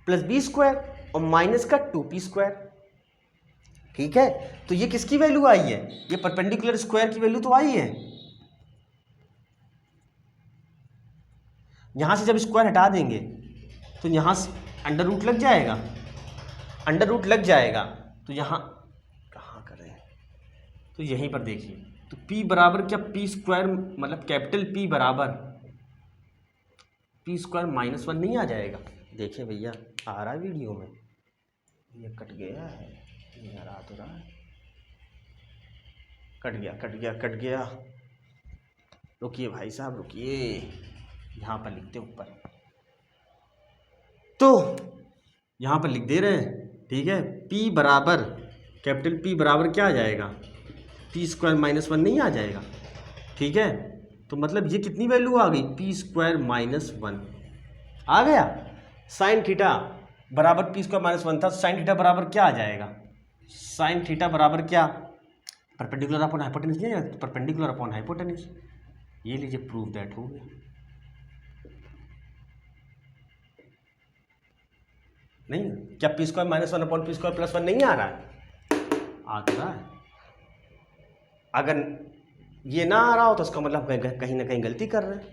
+ b² और माइनस का 2p²। ठीक है, तो ये किसकी वैल्यू आई है, ये परपेंडिकुलर स्क्वायर की वैल्यू तो आई है। यहां से जब स्क्वायर हटा देंगे तो यहां से अंडर रूट लग जाएगा, तो यहां कहाँ करें, तो यहीं पर देखिए, तो p बराबर क्या, p² मतलब कैपिटल P बराबर p² - 1 नहीं आ जाएगा, देखिए भैया आ रहा है वीडियो में, ये कट गया है, ये आ रहा तो रहा है, कट गया, रुकिए भाई साहब रुकिए, यहाँ पर लिखते ऊपर, तो यहाँ पर लिख दे रहे हैं, ठीक है, p बराबर कैपिटल P बराबर क्या आ जाएगा, p² - 1 नहीं आ जाएगा, ठीक है। तो मतलब ये कितनी वैल्यू आ गई, p² - 1 आ गया। साइन थीटा बराबर p² - 1 था, साइन थीटा बराबर क्या आ जाएगा, साइन थीटा बराबर क्या, परपेंडिकुलर अपॉन हाइपोटेन्यूज नहीं है, परपेंडिकुलर अपॉन हाइपोटेन्यूज, ये लीजिए प्रूफ दैट हो गया। नहीं क्या p² - 1 अपॉन p² + 1 नहीं आ रहा है, आ तो रहा है। अगर ये ना आ रहा हो तो उसका मतलब कहीं ना कहीं गलती कर रहे हैं,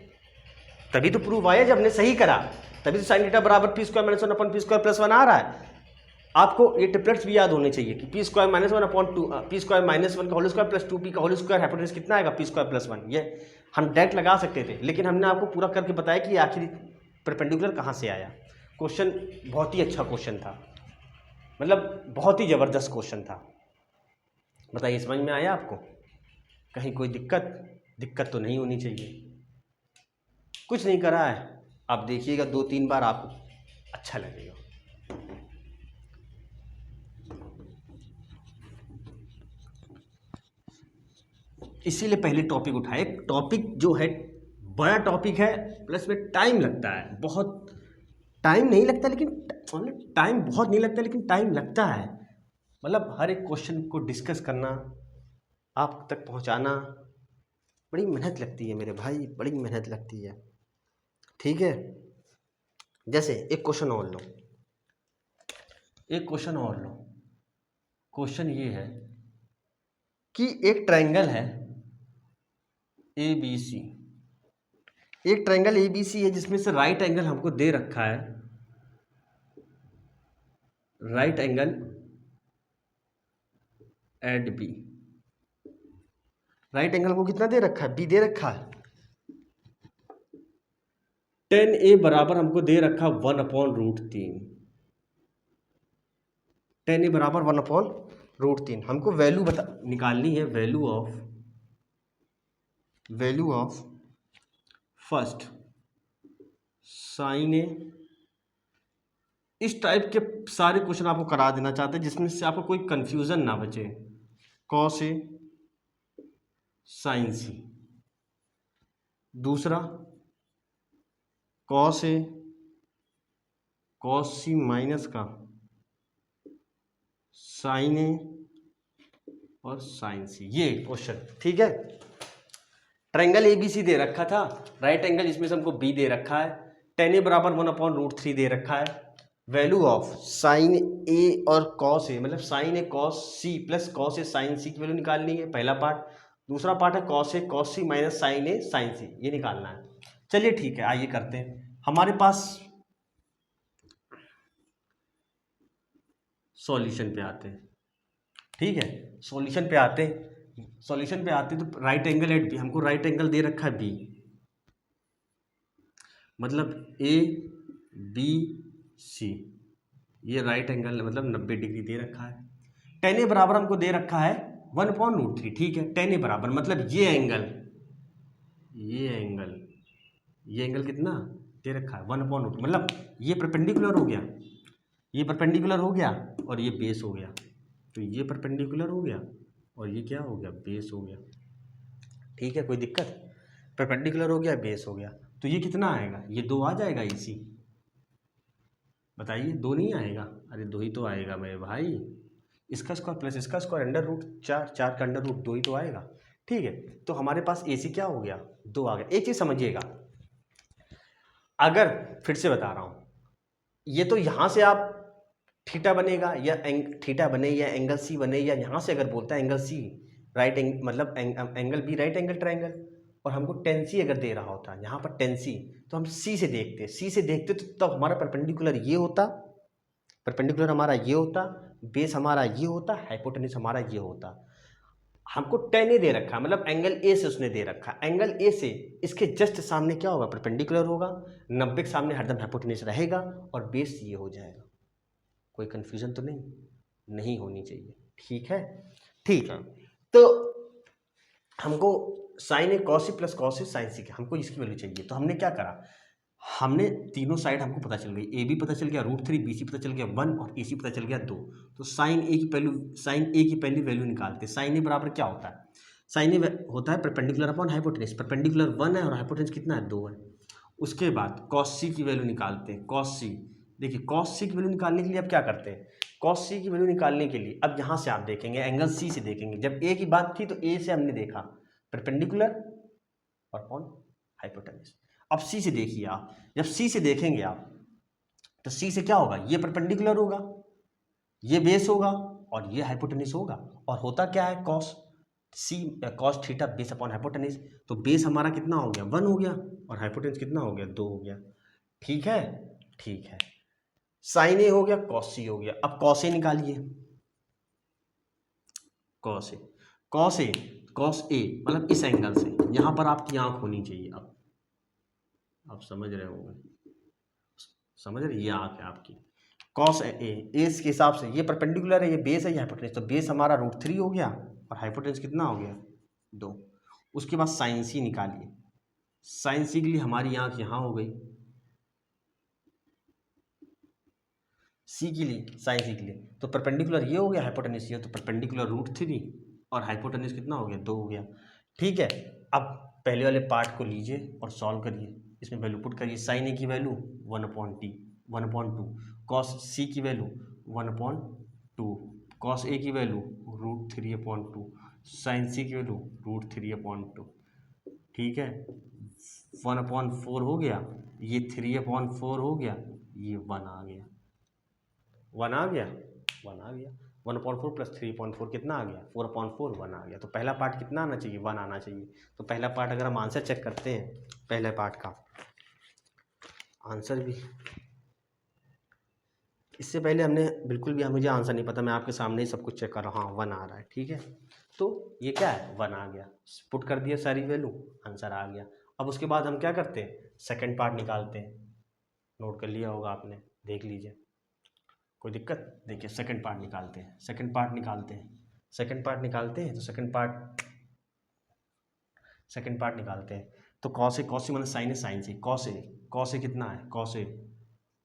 तभी तो प्रूफ आया, जब हमने सही करा तभी तो साइन थीटा बराबर p² - 1 अपॉन p² + 1 आ रहा है। आपको ये ट्रिपलेट्स भी याद होने चाहिए कि p² - 1 अपॉन p² - 1 का होल स्क्वायर प्लस 2p का होल स्क्वायर, हाइपोटेन्यूज कितना आएगा p² + 1, ये हम डायरेक्ट लगा सकते थे, लेकिन हमने आपको पूरा करके बताया कि आखिर परपेंडिकुलर कहाँ से आया। क्वेश्चन बहुत ही अच्छा क्वेश्चन था, मतलब बहुत ही ज़बरदस्त क्वेश्चन था, बताइए समझ में आया आपको, कहीं कोई दिक्कत तो नहीं होनी चाहिए। कुछ नहीं करा है, आप देखिएगा 2-3 बार आपको अच्छा लगेगा। इसीलिए पहले टॉपिक उठाए, टॉपिक जो है बड़ा टॉपिक है, प्लस में टाइम लगता है, बहुत टाइम नहीं लगता, लेकिन टाइम बहुत नहीं लगता, लेकिन टाइम लगता है, मतलब हर एक क्वेश्चन को डिस्कस करना, आप तक पहुंचाना, बड़ी मेहनत लगती है मेरे भाई, बड़ी मेहनत लगती है। ठीक है, जैसे एक क्वेश्चन और लो, क्वेश्चन ये है कि एक ट्रायंगल है ABC, एक ट्रायंगल ABC है जिसमें से राइट एंगल हमको दे रखा है, right angle at B, right angle को कितना दे रखा है, B दे रखा है, tan A बराबर हमको दे रखा 1/√3, tan A बराबर 1/√3 √3। हमको वैल्यू निकालनी है, वैल्यू ऑफ फर्स्ट साइन ए। इस टाइप के सारे क्वेश्चन आपको करा देना चाहते हैं जिसमें से आपको कोई कंफ्यूजन ना बचे। कॉस ए साइन सी, दूसरा cos A cos C minus का साइन ए और साइन सी, ये क्वेश्चन, ठीक है। ट्रायंगल ABC दे रखा था, राइट एंगल इसमें से हमको B दे रखा है, tan A बराबर 1/√3 दे रखा है। वैल्यू ऑफ साइन A और कॉस A, मतलब sine A cos C plus cos A sine C की वैल्यू निकालनी है, पहला पार्ट। दूसरा पार्ट है cos A cos C minus sine A sine C, ये निकालना है। चलिए ठीक है, आइए करते हैं। हमारे पास सॉल्यूशन पे आते हैं, ठीक है। सॉल्यूशन पे आते तो राइट एंगल एट बी, हमको राइट एंगल दे रखा है बी, मतलब ए बी सी, ये राइट एंगल मतलब 90 डिग्री दे रखा है। tan A बराबर हमको दे रखा है 1/√3, ठीक है। tan A बराबर मतलब ये एंगल कितना दे रखा है 1/√3, मतलब ये परपेंडिकुलर हो गया, ये परपेंडिकुलर हो गया और ये बेस हो गया। तो ये परपेंडिकुलर हो गया और ये क्या हो गया, बेस हो गया, ठीक है। कोई दिक्कत, परपेंडिकुलर हो गया बेस हो गया, तो ये कितना आएगा, ये 2 आ जाएगा इसी, बताइए 2 नहीं आएगा, अरे 2 ही तो आएगा मेरे भाई। इसका स्क्वायर प्लस इसका स्क्वायर √4, 4 का √2 ही तो आएगा, ठीक है। तो हमारे पास AC क्या हो गया, 2 आ गया। एक चीज़ समझिएगा, अगर फिर से बता रहा हूँ, ये तो यहाँ से आप थीटा बनेगा या थीटा बने या एंगल C बने, या यहाँ से अगर बोलता है एंगल C राइट मतलब angle B right angle triangle, और हमको tan C अगर दे रहा होता यहाँ पर tan C, तो हम C से देखते तो तब हमारा परपेंडिकुलर ये होता, परपेंडिकुलर हमारा ये होता, बेस हमारा ये होता, हाइपोटेन्यूज हमारा ये होता। हमको tan A दे रखा है, मतलब एंगल A से उसने दे रखा है, एंगल A से इसके जस्ट सामने क्या होगा, परपेंडिकुलर होगा, 90 के सामने हरदम हाइपोटेन्यूज रहेगा और बेस ये हो जाएगा। कोई कंफ्यूजन तो नहीं होनी चाहिए, ठीक है। ठीक है, तो हमको sine A cos C plus cos A sine C के हमको इसकी वैल्यू चाहिए। तो हमने क्या करा, हमने तीनों साइड हमको पता चल गई, ए बी पता चल गया √3, BC पता चल गया 1 और AC पता चल गया 2। तो साइन A की पहली वैल्यू निकालते। साइन A बराबर क्या होता है, साइन A होता है परपेंडिकुलर अपॉन हाइपोटेन्यूज, परपेंडिकुलर 1 है और हाइपोटेन्यूज कितना है, 2 है। उसके बाद कॉस C की वैल्यू निकालते हैं, कॉस C। देखिए कॉस C की वैल्यू निकालने के लिए अब क्या करते हैं, कॉस C की वैल्यू निकालने के लिए अब यहाँ से आप देखेंगे एंगल C से देखेंगे। जब A की बात थी तो A से हमने देखा परपेंडिकुलर और अपॉन हाइपोटेन्यूज। अब C से देखिए आप, जब C से देखेंगे आप तो C से क्या होगा, ये परपेंडिकुलर होगा, ये बेस होगा और ये हाइपोटेन्यूज होगा। और होता क्या है, cos theta base upon hypotenuse. तो बेस हमारा कितना हो गया, 1 हो गया और हाइपोटेन्यूज कितना हो गया, 2 हो गया, ठीक है। ठीक है, साइन A हो गया, कॉस C हो गया। अब कॉस A निकालिए, कॉस A मतलब इस एंगल से यहाँ पर आपकी आंख होनी चाहिए। अब आप समझ रहे होंगे, समझ रहे, ये आंख है आपकी। कॉस A के हिसाब से ये परपेंडिकुलर है, ये बेस है, ये हाइपोटेन्यूज। तो बेस हमारा √3 हो गया और हाइपोटेन्यूज कितना हो गया, 2। उसके बाद साइन C निकालिए, साइन C के लिए हमारी आंख यहाँ हो गई, C के लिए, साइन C के लिए। तो परपेंडिकुलर ये हो गया, हाइपोटेन्यूज ये, तो परपेंडिकुलर √3 और हाइपोटेन्यूज कितना हो गया, 2 हो गया, ठीक है। अब पहले वाले पार्ट को लीजिए और सॉल्व करिए, इसमें वैल्यू पुट करिए। साइन A की वैल्यू 1/2, कॉस C की वैल्यू 1/2, कॉस A की वैल्यू √3/2, साइन C की वैल्यू √3/2, ठीक है। 1/4 हो गया, ये 3/4 हो गया, ये 1 आ गया, 1 आ गया, 1/4 प्लस 3/4 कितना आ गया, 4/4, 1 आ गया। तो पहला पार्ट कितना आना चाहिए, 1 आना चाहिए। तो पहला पार्ट अगर हम आंसर चेक करते हैं, पहले पार्ट का आंसर भी, इससे पहले हमने बिल्कुल भी, मुझे आंसर नहीं पता, मैं आपके सामने ही सब कुछ चेक कर रहा हूँ। 1 आ रहा है, ठीक है। तो ये क्या है, 1 आ गया, पुट कर दिया सारी वैल्यू, आंसर आ गया। अब उसके बाद हम क्या करते हैं, सेकंड पार्ट निकालते हैं। नोट कर लिया होगा आपने, देख लीजिए। कोई दिक्कत? देखिए सेकंड पार्ट निकालते हैं, सेकंड पार्ट निकालते हैं तो सेकंड पार्ट निकालते हैं। तो कॉस मतलब साइन है, साइन से कॉस कितना है, कॉस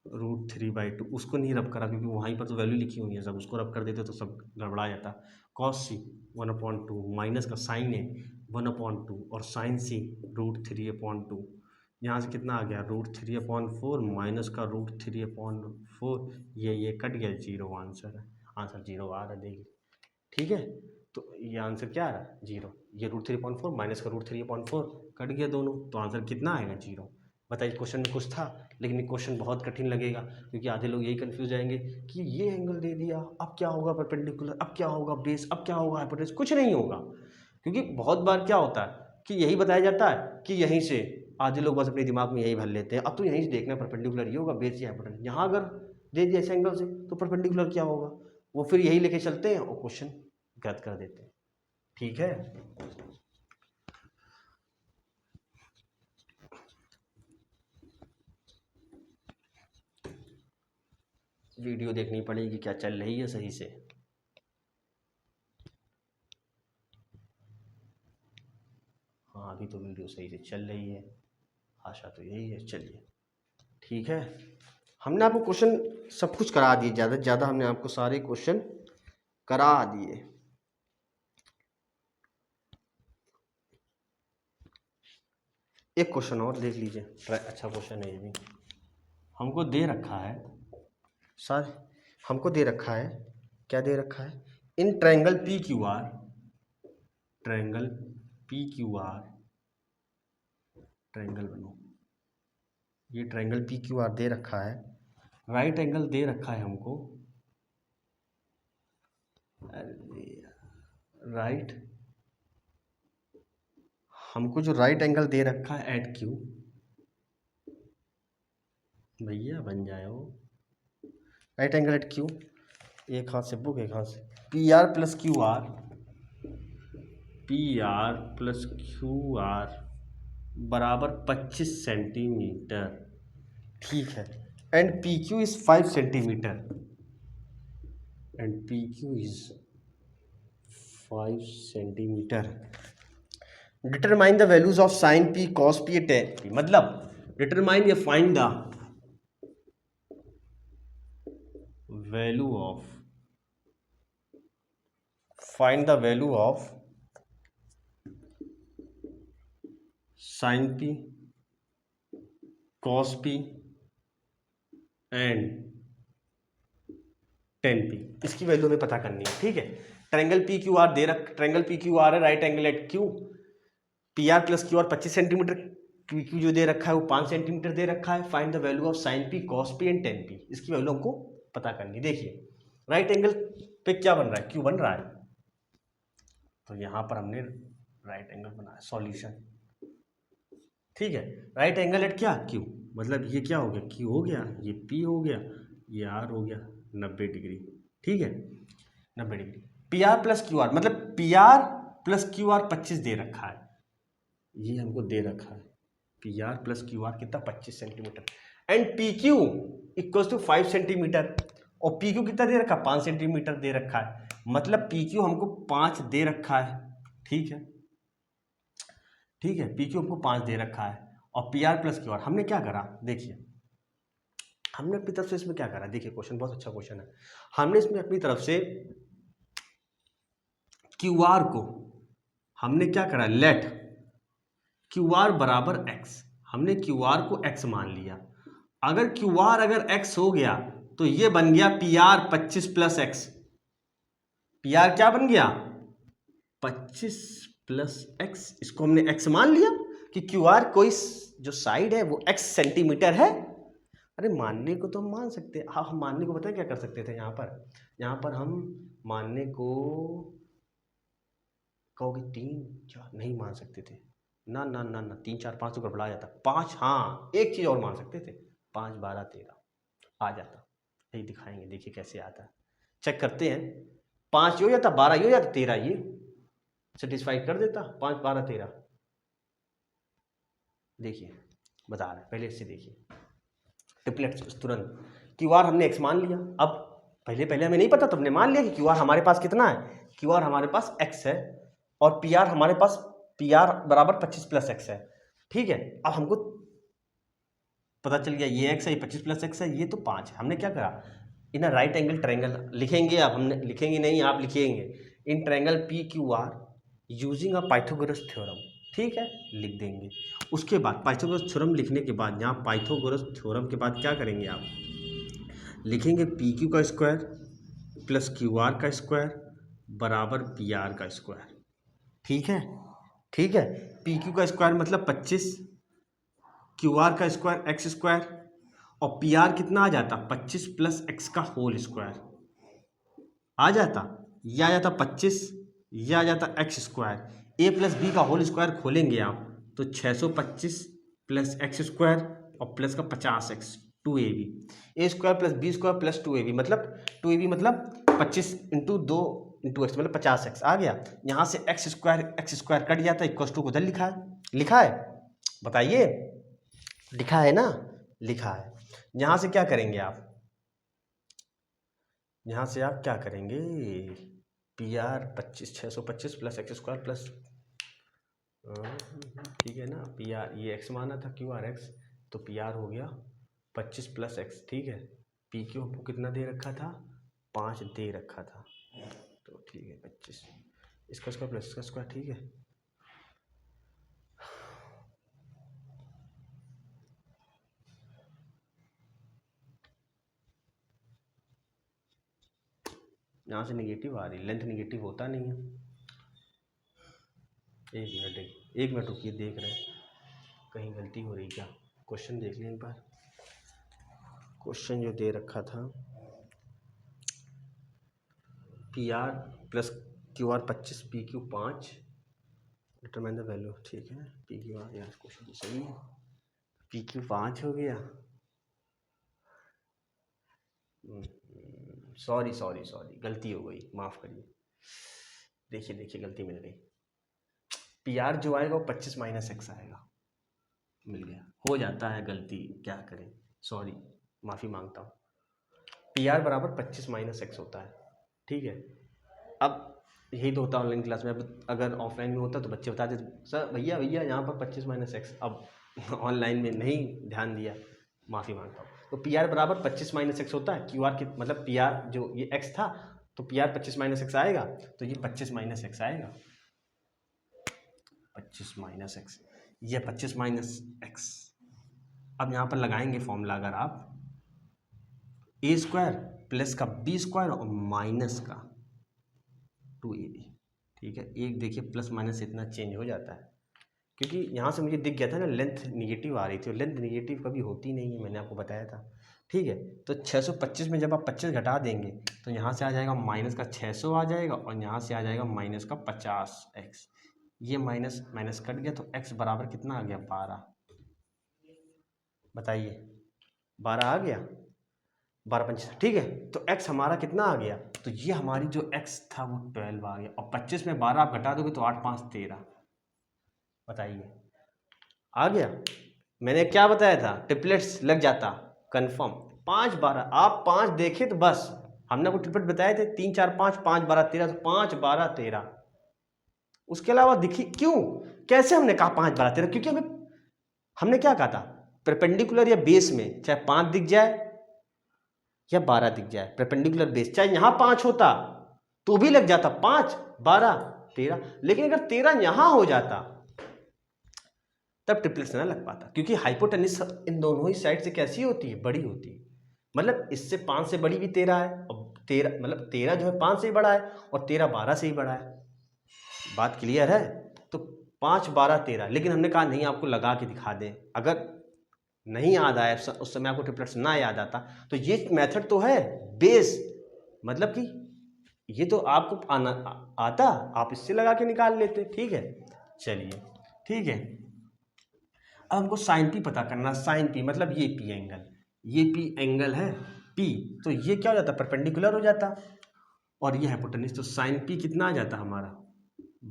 √3/2, उसको नहीं रब करा क्योंकि वहीं पर तो वैल्यू लिखी हुई है सब, उसको रब कर देते तो सब गड़बड़ा जाता। कॉस सी 1/2 माइनस का साइन है 1/2 और साइन सी √3/2, यहाँ से कितना आ गया √3/4 माइनस का √3/4, ये कट गया, जीरो आंसर जीरो आ रहा है, देखिए ठीक है। तो ये आंसर क्या आ रहा है, जीरो। ये √3/4 माइनस का √3/4 कट गया दोनों, तो आंसर कितना आएगा, जीरो। बताइए क्वेश्चन में कुछ था, लेकिन ये क्वेश्चन बहुत कठिन लगेगा क्योंकि आधे लोग यही कंफ्यूज जाएंगे कि ये एंगल दे दिया, अब क्या होगा परपेंडिकुलर, अब क्या होगा बेस, अब क्या होगा हाइपोटेनस। कुछ नहीं होगा, क्योंकि बहुत बार क्या होता है कि यही बताया जाता है कि यहीं से, आधे लोग बस अपने दिमाग में यही भर लेते हैं, अब तो यहीं से देखना परपेंडिकुलर ये होगा, बेस या हाइपोटेनस। यहाँ अगर दे दिया इस एंगल से तो परपेंडिकुलर क्या होगा, वो फिर यही लेके चलते हैं और क्वेश्चन गलत कर देते हैं, ठीक है। वीडियो देखनी पड़ेगी क्या चल रही है सही से। हाँ अभी तो वीडियो सही से चल रही है, आशा तो यही है, चलिए ठीक है। हमने आपको क्वेश्चन सब कुछ करा दिए, ज़्यादा से ज़्यादा हमने आपको सारे क्वेश्चन करा दिए। एक क्वेश्चन और देख लीजिए, अच्छा क्वेश्चन है ये भी। हमको दे रखा है सर, हमको दे रखा है, क्या दे रखा है, in triangle P Q R, triangle triangle बनो, ये ट्रायंगल पी क्यू आर दे रखा है, राइट एंगल दे रखा है हमको, राइट, हमको जो राइट एंगल दे रखा है एट क्यू, भैया बन जाए वो, राइट एंगल एट क्यू, एक हाथ से बुक एक हाथ से, P R plus Q R बराबर 25 सेंटीमीटर, ठीक है। And P Q is 5 centimetre, and P Q is 5 centimetre. Determine the values of sine P, cos P, tan P. मतलब डिटरमाइन या find the value of sine P, cos P and tan P, इसकी वैल्यू हमें पता करनी है, ठीक है। ट्रायंगल पी क्यू आर है, right angle at Q, P R plus Q R 25 centimetre, Q Q जो दे रखा है वो 5 सेंटीमीटर दे रखा है। Find the value of sine P, cos P and tan P, इसकी वैल्यू हमको पता करनी। देखिए राइट एंगल पे क्या बन रहा है, क्यू बन रहा है, तो यहां पर हमने राइट एंगल बनाया, सॉल्यूशन, ठीक है। राइट एंगल एट क्या, क्यू, मतलब ये क्या हो गया, क्यू हो गया, ये पी हो गया, ये आर हो गया 90 डिग्री, ठीक है 90 degree. P R plus Q R, मतलब P R plus Q R 25 दे रखा है, ये हमको दे रखा है, P R plus Q R कितना 25 centimetre, and P Q equal to 5 centimetre, और पी क्यू कितना दे रखा है, 5 सेंटीमीटर दे रखा है, मतलब पी क्यू हमको 5 दे रखा है, ठीक है, ठीक है, पी क्यू हमको 5 दे रखा है, और P R plus Q are हमने क्या करा, देखिए हमने अपनी तरफ से इसमें क्या करा, देखिए क्वेश्चन बहुत अच्छा क्वेश्चन है। हमने इसमें अपनी तरफ से क्यू आर को हमने क्या करा, लेट क्यू आर बराबर एक्स, हमने क्यू आर को एक्स मान लिया। अगर क्यू आर अगर एक्स हो गया तो ये बन गया P R 25 plus x, P R क्या बन गया 25 प्लस एक्स, इसको हमने एक्स मान लिया कि क्यू आर कोई जो साइड है वो एक्स सेंटीमीटर है। अरे मानने को तो हम मान सकते हैं, हाँ हम मानने को पता है क्या कर सकते थे, यहाँ पर हम मानने को कहोगे 3 4 नहीं मान सकते थे, ना ना ना ना 3 4 5 तो गड़बड़ा जाता, 5 हाँ एक चीज़ और मान सकते थे, 5 12 13 आ जाता, यही दिखाएंगे, देखिए कैसे आता है, चेक करते हैं। 5 ये हो जाता, 12 ये हो जाता, 13 ये सेटिस्फाई कर देता, 5 12 13। देखिए बता रहे पहले इससे देखिए ट्रिपलेट्स तुरंत, क्यू आर हमने एक्स मान लिया, अब पहले पहले हमें नहीं पता, तो हमने मान लिया कि क्यू आर हमारे पास कितना है, क्यू आर हमारे पास एक्स है और पी आर हमारे पास पी आर बराबर 25 प्लस एक्स है। ठीक है, अब हमको पता चल गया ये एक्स है, ये 25 प्लस एक्स है, ये तो 5 है। हमने क्या करा, इन अ राइट एंगल ट्रायंगल लिखेंगे, अब हमने लिखेंगे नहीं, आप लिखेंगे इन triangle P Q are using a Pythagoras theorem. ठीक है, लिख देंगे। उसके बाद पाइथागोरस थ्योरम लिखने के बाद यहाँ पाइथागोरस थ्योरम के बाद क्या करेंगे, आप लिखेंगे पी क्यू का स्क्वायर प्लस क्यू आर का स्क्वायर बराबर पी आर का स्क्वायर। ठीक है, ठीक है, पी क्यू का स्क्वायर मतलब 25, क्यू आर का स्क्वायर एक्स स्क्वायर, और पी आर कितना आ जाता, 25 प्लस एक्स का होल स्क्वायर आ जाता, यह आ जाता 25, यह आ जाता x square, A plus B का होल स्क्वायर खोलेंगे आप तो 625 प्लस एक्स स्क्वायर और प्लस का 50x 2ab, A square plus B square plus 2ab मतलब 2ab मतलब 25 इंटू 2 इंटू एक्स मतलब 50x आ गया। यहाँ से एक्स स्क्वायर कट जाता है, इक्वल टू को उधर लिखा है, लिखा है, बताइए, लिखा है ना, लिखा है। यहाँ से क्या करेंगे आप, यहाँ से आप क्या करेंगे, P R 625 plus x square plus, ठीक है ना, पी आर ये एक्स माना था, क्यू आर एक्स, तो पी आर हो गया 25 प्लस एक्स। ठीक है, पी क्यू हमको कितना दे रखा था, 5 दे रखा था, तो ठीक है 25 इसका स्क्वायर प्लस इसका स्क्वायर। ठीक है, यहाँ से निगेटिव आ रही, लेंथ निगेटिव होता नहीं है। एक मिनट रुकिए, देख रहे हैं कहीं गलती हो रही क्या, क्वेश्चन देख लें एक बार। क्वेश्चन जो दे रखा था P R plus Q R 25 P Q 5 determine the value. ठीक है, पी क्यू आर, यार क्वेश्चन सही है, पी क्यू 5 हो गया, सॉरी सॉरी सॉरी गलती हो गई, माफ़ करिए, देखिए गलती मिल गई, पी आर जो आएगा वो 25 माइनस एक्स आएगा, मिल गया, हो जाता है गलती, क्या करें, सॉरी, माफ़ी मांगता हूँ। पी आर बराबर 25 माइनस एक्स होता है। ठीक है, अब यही तो होता है ऑनलाइन क्लास में, अब अगर ऑफलाइन में होता तो बच्चे बताते सर भैया यहाँ पर 25 माइनस एक्स, अब ऑनलाइन में नहीं ध्यान दिया, माफ़ी मांगता हूँ। तो पी आर बराबर 25 माइनस एक्स होता है, क्यू आर की मतलब पी आर जो ये एक्स था तो पी आर 25 माइनस एक्स आएगा, तो ये 25 माइनस एक्स आएगा, 25 माइनस एक्स, ये 25 माइनस एक्स। अब यहाँ पर लगाएंगे फॉर्मूला, अगर आप ए स्क्वायर प्लस का बी स्क्वायर और माइनस का 2ab। ठीक है, एक देखिए प्लस माइनस इतना चेंज हो जाता है, क्योंकि यहाँ से मुझे दिख गया था ना लेंथ निगेटिव आ रही थी, और लेंथ निगेटिव कभी होती नहीं है, मैंने आपको बताया था। ठीक है, तो 625 में जब आप 25 घटा देंगे तो यहाँ से आ जाएगा माइनस का 600 आ जाएगा, और यहाँ से आ जाएगा माइनस का 50x, ये माइनस माइनस कट गया, तो x बराबर कितना आ गया, 12, बताइए 12 आ गया, 12 ठीक है, तो x हमारा कितना आ गया, तो ये हमारी जो x था वो 12 आ गया, और 25 में 12 आप घटा दोगे तो 8 5 13, बताइए आ गया। मैंने क्या बताया था, ट्रिपलेट्स लग जाता कंफर्म, 5 12, आप 5 देखे तो बस, हमने आपको ट्रिपलेट बताए थे 3 4 5 5 12 13, तो 5 12 13, उसके अलावा दिखी क्यों, कैसे हमने कहा 5 12 13, क्योंकि हमने क्या कहा था, परपेंडिकुलर या बेस में चाहे 5 दिख जाए या 12 दिख जाए, परपेंडिकुलर बेस, चाहे यहाँ 5 होता तो भी लग जाता 5 12 13, लेकिन अगर 13 यहाँ हो जाता तब ट्रिपलेट्स ना लग पाता, क्योंकि हाइपोटेनिस इन दोनों ही साइड से कैसी होती है, बड़ी होती है, मतलब इससे 5 से बड़ी भी 13 है, और 13 मतलब 13 जो है 5 से ही बड़ा है, और 13 12 से ही बड़ा है, बात क्लियर है। तो 5 12 13, लेकिन हमने कहा नहीं आपको लगा के दिखा दें, अगर नहीं याद आया उस समय आपको ट्रिपलेट्स ना याद आता, तो ये मेथड तो है बेस, मतलब कि ये तो आपको आता, आप इससे लगा के निकाल लेते। ठीक है, चलिए ठीक है, अब हमको साइन पी पता करना, साइन पी मतलब ये पी एंगल, ये पी एंगल है पी, तो ये क्या हो जाता, परपेंडिकुलर हो जाता, और ये हाइपोटेन्यूज, तो साइन पी कितना आ जाता हमारा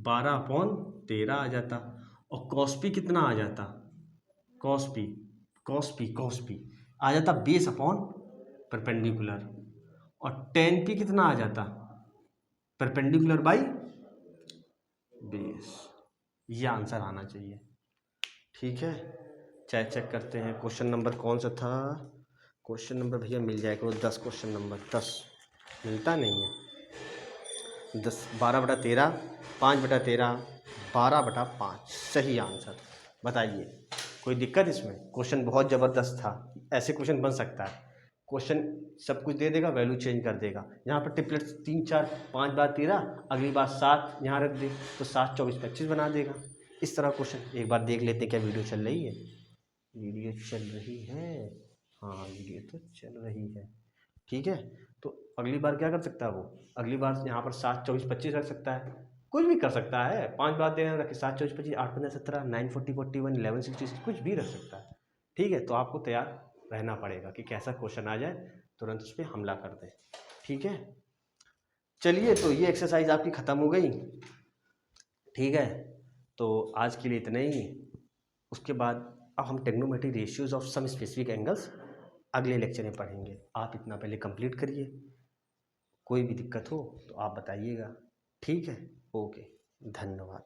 12/13 आ जाता, और कॉस पी कितना आ जाता, कॉस पी आ जाता बेस अपॉन परपेंडिकुलर, और tan p कितना आ जाता, परपेंडिकुलर बाई बेस। ये आंसर आना चाहिए। ठीक है, चाहे चेक करते हैं क्वेश्चन नंबर कौन सा था। क्वेश्चन नंबर भैया मिल जाएगा 10, क्वेश्चन नंबर 10 मिलता नहीं है। 10 12/13, 5/13, 12/5 सही आंसर। बताइए कोई दिक्कत इसमें? क्वेश्चन बहुत ज़बरदस्त था, ऐसे क्वेश्चन बन सकता है। क्वेश्चन सब कुछ दे देगा, वैल्यू चेंज कर देगा। यहाँ पर ट्रिपलेट्स 3 4 5 बार 13, अगली बार 7 यहाँ रख दे तो 7 24 25 बना देगा। इस तरह क्वेश्चन एक बार देख लेते हैं। क्या वीडियो चल रही है? वीडियो चल रही है, हाँ वीडियो तो चल रही है। ठीक है, तो अगली बार क्या कर सकता है वो? अगली बार यहाँ पर 7 24 25 रख सकता है, कुछ भी कर सकता है। 5 बार देना रखे, 7 24 25, 8 15 17, 9 40 41, 11 66, कुछ भी रख सकता है। ठीक है, तो आपको तैयार रहना पड़ेगा कि कैसा क्वेश्चन आ जाए तुरंत उस पर हमला कर दे। ठीक है, चलिए तो ये एक्सरसाइज आपकी ख़त्म हो गई। ठीक है, तो आज के लिए इतना ही। उसके बाद अब हम trigonometry ratios of some specific angles अगले लेक्चर में पढ़ेंगे। आप इतना पहले कंप्लीट करिए, कोई भी दिक्कत हो तो आप बताइएगा। ठीक है, ओके, धन्यवाद।